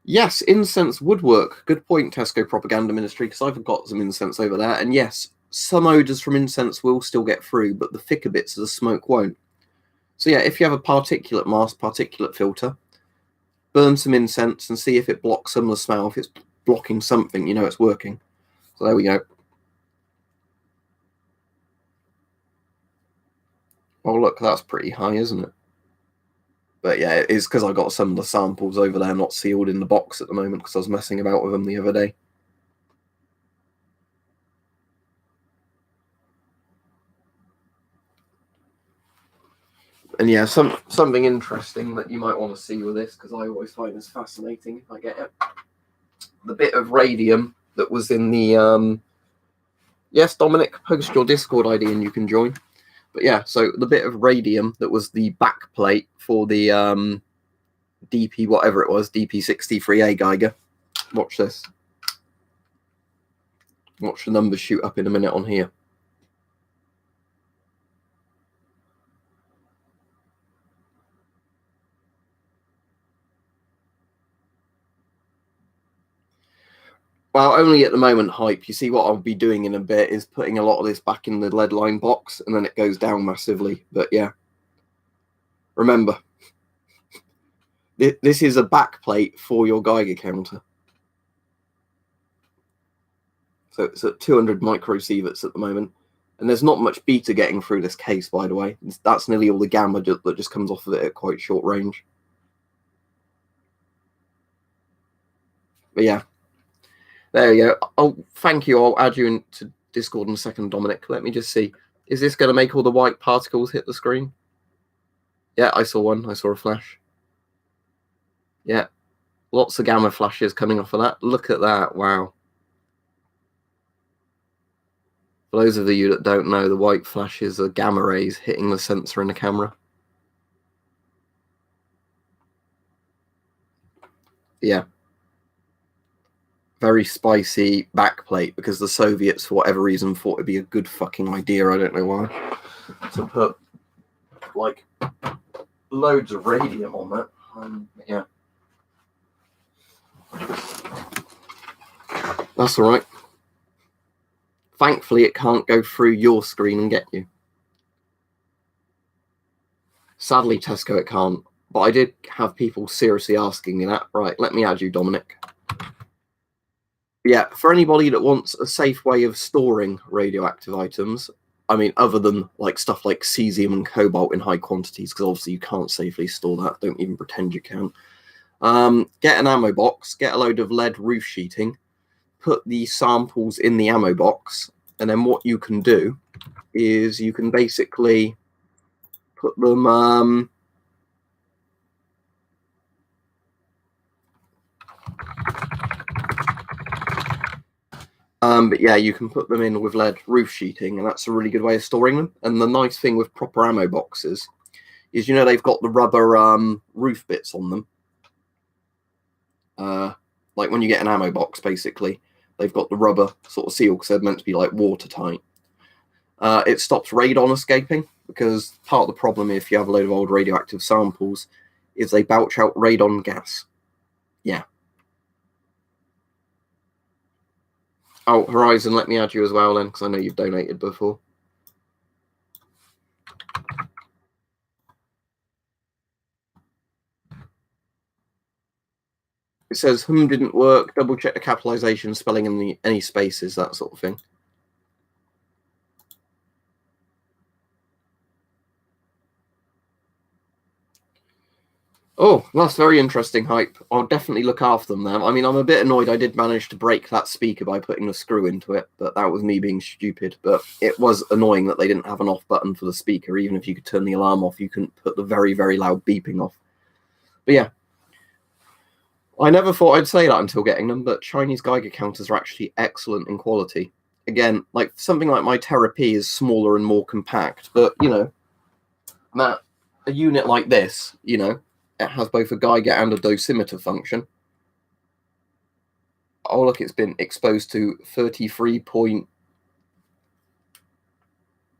Yes, incense would work. Good point, Tesco Propaganda Ministry, because I've got some incense over there. And yes, some odours from incense will still get through, but the thicker bits of the smoke won't. So yeah, if you have a particulate mask, particulate filter, burn some incense and see if it blocks some of the smell. If it's blocking something, you know it's working. So there we go. Oh, look, that's pretty high, isn't it? But yeah, it is because I got some of the samples over there not sealed in the box at the moment because I was messing about with them the other day. And yeah, something interesting that you might want to see with this, because I always find this fascinating if I get it. The bit of radium that was in the... yes, Dominic, post your Discord ID and you can join. But yeah, so the bit of radium that was the back plate for the DP, whatever it was, DP63A Geiger. Watch this. Watch the numbers shoot up in a minute on here. Well, only at the moment, Hype. You see, what I'll be doing in a bit is putting a lot of this back in the lead line box, and then it goes down massively. But yeah, remember, this is a back plate for your Geiger counter. So it's at 200 microsieverts at the moment. And there's not much beta getting through this case, by the way. That's nearly all the gamma that just comes off of it at quite short range. But yeah. There you go. Oh, thank you. I'll add you into Discord in a second, Dominic. Let me just see. Is this going to make all the white particles hit the screen? Yeah, I saw one. I saw a flash. Yeah. Lots of gamma flashes coming off of that. Look at that. Wow. For those of you that don't know, the white flashes are gamma rays hitting the sensor in the camera. Yeah. Very spicy backplate, because the Soviets, for whatever reason, thought it'd be a good fucking idea. I don't know why. To put, like, loads of radium on that. Yeah. That's all right. Thankfully, it can't go through your screen and get you. Sadly, Tesco, it can't. But I did have people seriously asking me that. Right, let me add you, Dominic. Yeah, for anybody that wants a safe way of storing radioactive items, I mean, other than like stuff like cesium and cobalt in high quantities, because obviously you can't safely store that. Don't even pretend you can. Get an ammo box, get a load of lead roof sheeting, put the samples in the ammo box, and then what you can do is you can basically put them. But yeah, you can put them in with lead roof sheeting, and that's a really good way of storing them. And the nice thing with proper ammo boxes is, you know, they've got the rubber roof bits on them. Like when you get an ammo box, basically, they've got the rubber sort of seal because they're meant to be like watertight. It stops radon escaping, because part of the problem if you have a load of old radioactive samples is they belch out radon gas. Yeah. Oh, Horizon, let me add you as well then, because I know you've donated before. It says didn't work, double check the capitalization, spelling in any spaces, that sort of thing. Oh, that's very interesting, Hype. I'll definitely look after them then. I mean, I'm a bit annoyed I did manage to break that speaker by putting a screw into it, but that was me being stupid. But it was annoying that they didn't have an off button for the speaker. Even if you could turn the alarm off, you couldn't put the very, very loud beeping off. But yeah, I never thought I'd say that until getting them, but Chinese Geiger counters are actually excellent in quality. Again, like something like my Therapy is smaller and more compact, but, you know, that a unit like this, you know, it has both a Geiger and a dosimeter function. Oh, look, it's been exposed to 33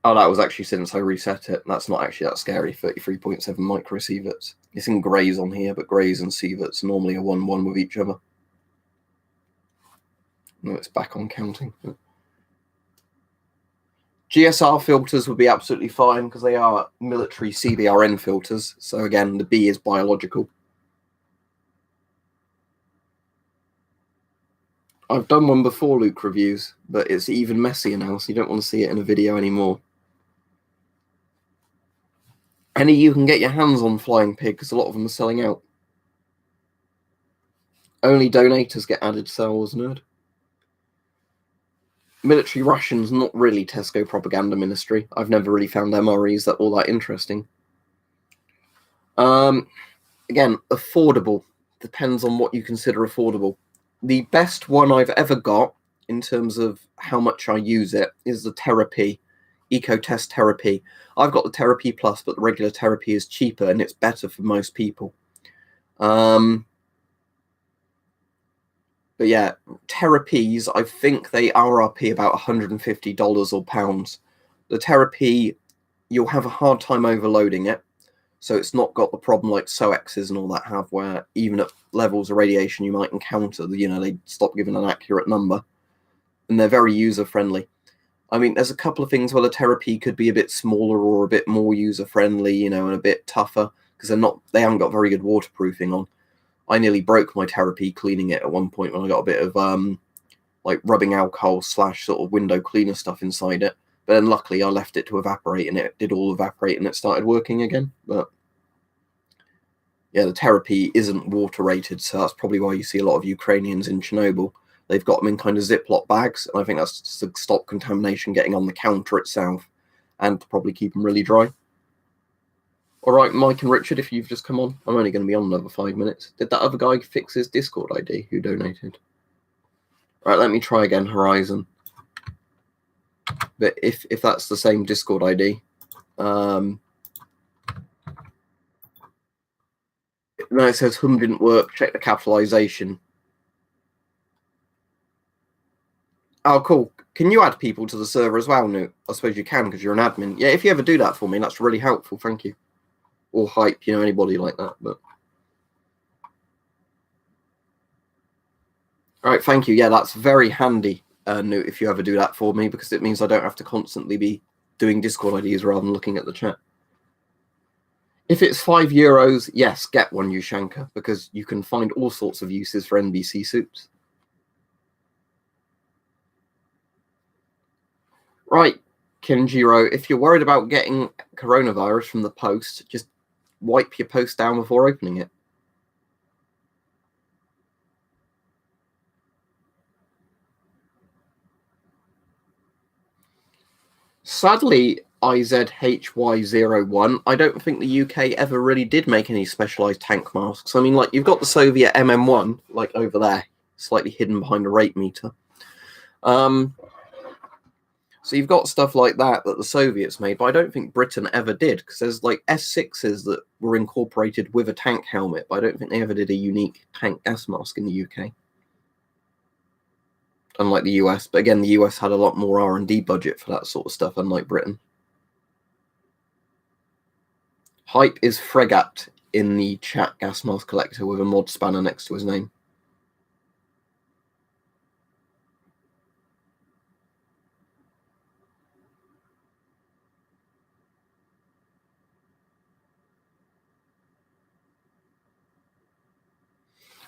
Oh, that was actually since I reset it. That's not actually that scary. 33.7 microsieverts. It's in greys on here, but greys and sieverts normally are 1-1 with each other. No, it's back on counting. GSR filters would be absolutely fine because they are military CBRN filters. So again, the B is biological. I've done one before, Luke reviews, but it's even messier now, so you don't want to see it in a video anymore. Any you can get your hands on Flying Pig, because a lot of them are selling out. Only donators get added to Star Wars Nerd. Military rations, not really Tesco propaganda ministry. I've never really found MREs that all that interesting. Again, affordable. Depends on what you consider affordable. The best one I've ever got in terms of how much I use it is the Therapy, EcoTest Therapy. I've got the Therapy Plus, but the regular Therapy is cheaper and it's better for most people. But yeah, Therapies, I think they RRP about $150 or pounds. The Therapy, you'll have a hard time overloading it. So it's not got the problem like SOEXs and all that have, where even at levels of radiation you might encounter, you know, they stop giving an accurate number. And they're very user-friendly. I mean, there's a couple of things where the Therapy could be a bit smaller or a bit more user-friendly, you know, and a bit tougher, because they haven't got very good waterproofing on. I nearly broke my Therapy cleaning it at one point when I got a bit of like rubbing alcohol / sort of window cleaner stuff inside it. But then luckily I left it to evaporate and it did all evaporate and it started working again. But yeah, the Therapy isn't water rated, so that's probably why you see a lot of Ukrainians in Chernobyl. They've got them in kind of Ziploc bags, and I think that's to stop contamination getting on the counter itself and to probably keep them really dry. All right, Mike and Richard, if you've just come on, I'm only going to be on another 5 minutes. Did that other guy fix his Discord ID who donated? All right, let me try again, Horizon. But if that's the same Discord ID, no, it says hum didn't work. Check the capitalization. Oh, cool. Can you add people to the server as well, Newt? I suppose you can because you're an admin. Yeah, if you ever do that for me, that's really helpful. Thank you. Or Hype, you know, anybody like that. But all right, thank you. Yeah, that's very handy, Newt, if you ever do that for me, because it means I don't have to constantly be doing Discord IDs rather than looking at the chat. If it's €5, yes, get one, you Shanker, because you can find all sorts of uses for NBC suits. Right, Kinjiro, if you're worried about getting coronavirus from the post, just wipe your post down before opening it. Sadly, IZHY01, I don't think the UK ever really did make any specialised tank masks. I mean, like, you've got the Soviet MM1, like, over there, slightly hidden behind a rate meter. So you've got stuff like that the Soviets made, but I don't think Britain ever did, because there's, like, S6s that were incorporated with a tank helmet, but I don't think they ever did a unique tank gas mask in the UK. Unlike the US, but again, the US had a lot more R&D budget for that sort of stuff, unlike Britain. Hype is Fregat in the chat gas mask collector with a mod spanner next to his name.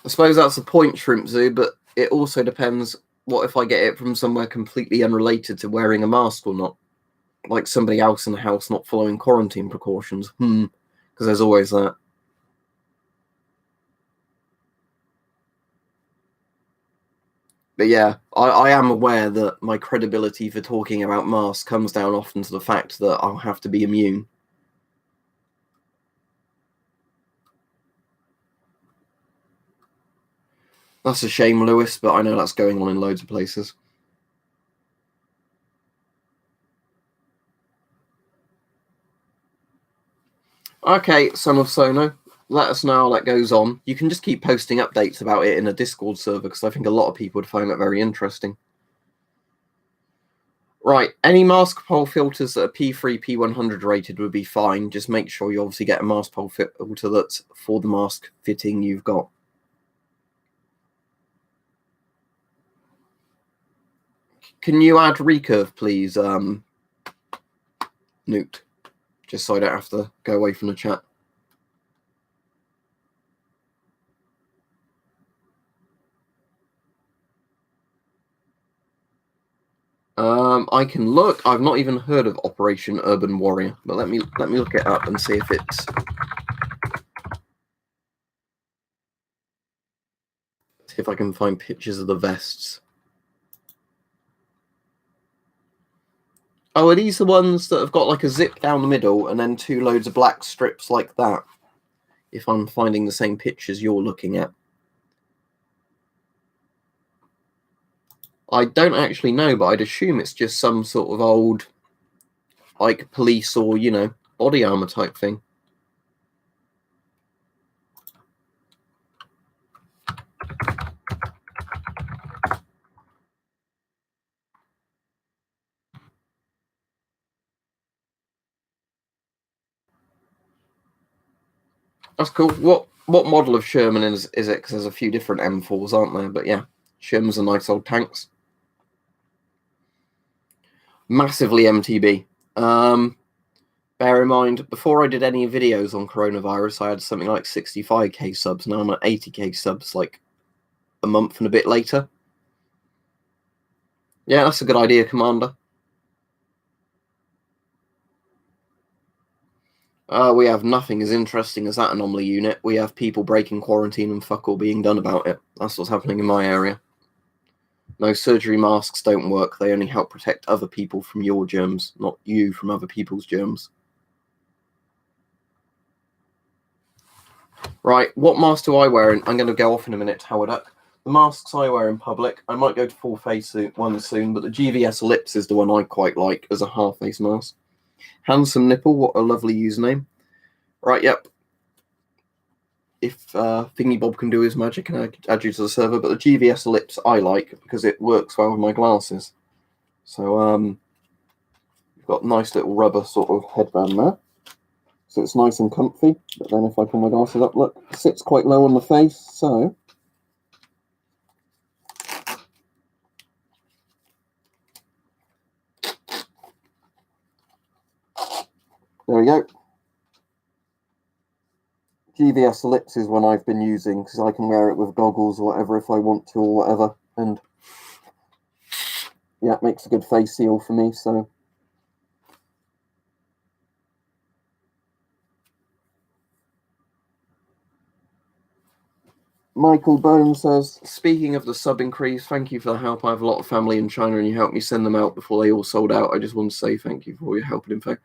I suppose that's the point, Shrimp Zoo, but it also depends, what if I get it from somewhere completely unrelated to wearing a mask or not? Like somebody else in the house not following quarantine precautions. Because there's always that. But yeah, I am aware that my credibility for talking about masks comes down often to the fact that I'll have to be immune. That's a shame, Lewis, but I know that's going on in loads of places. Okay, Son of Sono, let us know how that goes on. You can just keep posting updates about it in a Discord server, because I think a lot of people would find that very interesting. Right, any mask pole filters that are P3, P100 rated would be fine. Just make sure you obviously get a mask pole filter that's for the mask fitting you've got. Can you add recurve, please, Newt? Just so I don't have to go away from the chat. I can look. I've not even heard of Operation Urban Warrior, but let me look it up and see if it's. See if I can find pictures of the vests. Oh, are these the ones that have got like a zip down the middle and then two loads of black strips like that? If I'm finding the same pictures you're looking at. I don't actually know, but I'd assume it's just some sort of old, like, police or, you know, body armor type thing. That's cool. What model of Sherman is it? Because there's a few different M4s, aren't there? But yeah, Shermans are nice old tanks. Massively MTB. Bear in mind, before I did any videos on coronavirus, I had something like 65k subs. Now I'm at 80k subs, like a month and a bit later. Yeah, that's a good idea, Commander. We have nothing as interesting as that anomaly unit. We have people breaking quarantine and fuck all being done about it. That's what's happening in my area. No, surgery masks don't work. They only help protect other people from your germs, not you from other people's germs. Right, what mask do I wear? I'm going to go off in a minute, Howard Duck. The masks I wear in public, I might go to full face one soon, but the GVS Ellipse is the one I quite like as a half face mask. Handsome Nipple, what a lovely username. Right, yep. If Thingy Bob can do his magic and I add you to the server, but the GVS Ellipse I like because it works well with my glasses. So you've got a nice little rubber sort of headband there. So it's nice and comfy, but then if I pull my glasses up, look, it sits quite low on the face, so there we go. GVS Ellipse is one I've been using because I can wear it with goggles or whatever if I want to or whatever, and yeah, it makes a good face seal for me, so Michael Bone says, speaking of the sub increase, thank you for the help. I have a lot of family in China and you helped me send them out before they all sold out. I just want to say thank you for all your help and info.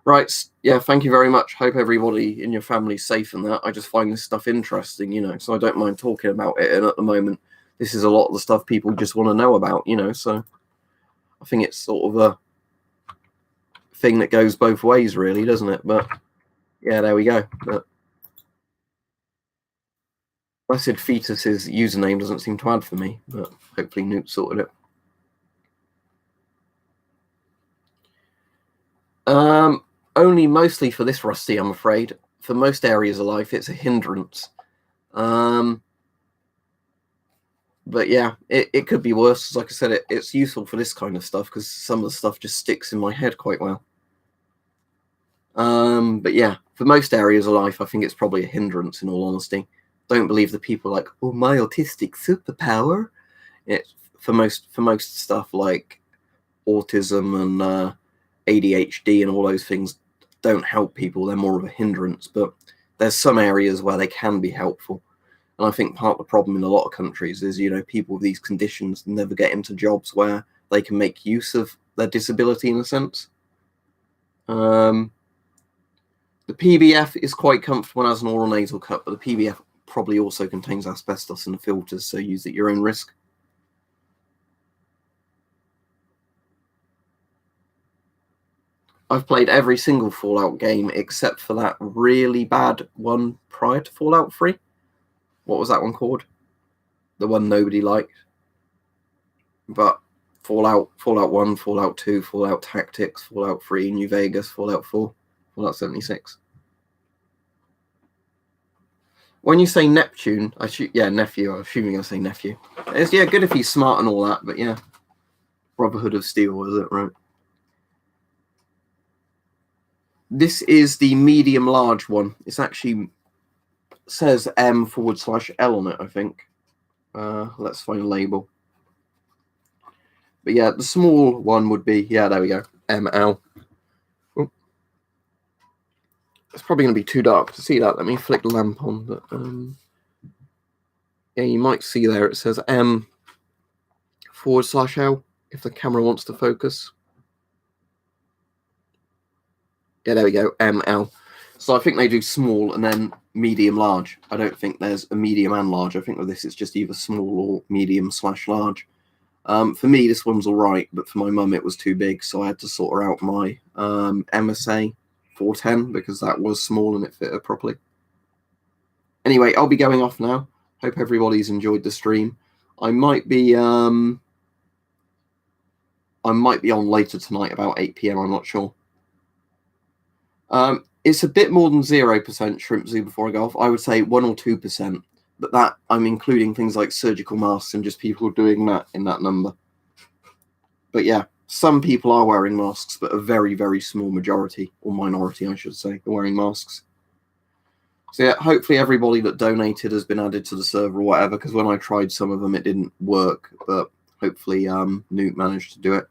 Right, yeah, thank you very much. Hope everybody in your family's safe and that. I just find this stuff interesting, you know, so I don't mind talking about it. And at the moment, this is a lot of the stuff people just want to know about, you know, so I think it's sort of a thing that goes both ways, really, doesn't it? But yeah, there we go. But Blessed Fetus's username doesn't seem to add for me, but hopefully Newt sorted it. Only mostly for this Rusty, I'm afraid. For most areas of life, it's a hindrance. But yeah, it could be worse. Like I said, it's useful for this kind of stuff because some of the stuff just sticks in my head quite well. But yeah, for most areas of life, I think it's probably a hindrance, in all honesty. Don't believe the people like, oh, my autistic superpower. It's for most stuff like autism and ADHD and all those things don't help people. They're more of a hindrance, but there's some areas where they can be helpful. And I think part of the problem in a lot of countries is, you know, people with these conditions never get into jobs where they can make use of their disability in a sense. The PBF is quite comfortable as an oral nasal cup, but the PBF probably also contains asbestos in the filters, so use at your own risk. I've played every single Fallout game except for that really bad one prior to Fallout 3. What was that one called? The one nobody liked. But Fallout 1, Fallout 2, Fallout Tactics, Fallout 3, New Vegas, Fallout 4, Fallout 76. When you say Neptune, nephew, I'm assuming you're going to say nephew. It's, yeah, good if he's smart and all that, but yeah. Brotherhood of Steel, is it, right? This is the medium-large one. It's actually says M/L on it, I think. Let's find a label. But yeah, the small one would be, yeah, there we go, ML. Oh. It's probably going to be too dark to see that. Let me flick the lamp on. But yeah, you might see there it says M/L if the camera wants to focus. Yeah, there we go, ML. So I think they do small and then medium large. I don't think there's a medium and large. I think with this it's just either small or medium/large. For me, this one's all right, but for my mum it was too big, so I had to sort her out my MSA 410 because that was small and it fit her properly. Anyway, I'll be going off now. Hope everybody's enjoyed the stream. I might be on later tonight about 8 p.m. I'm not sure. It's a bit more than 0% shrimp zoo before I go off. I would say 1 or 2%, but that I'm including things like surgical masks and just people doing that in that number. But yeah, some people are wearing masks, but a very, very small majority, or minority, I should say, are wearing masks. So yeah, hopefully everybody that donated has been added to the server or whatever, because when I tried some of them, it didn't work, but hopefully Newt managed to do it.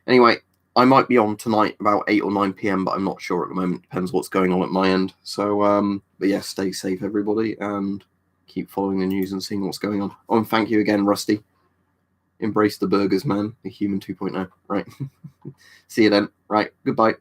Anyway, I might be on tonight about 8 or 9 p.m, but I'm not sure at the moment. Depends what's going on at my end. So, but yeah, stay safe, everybody, and keep following the news and seeing what's going on. Oh, and thank you again, Rusty. Embrace the burgers, man. The human 2.0. Right. See you then. Right. Goodbye.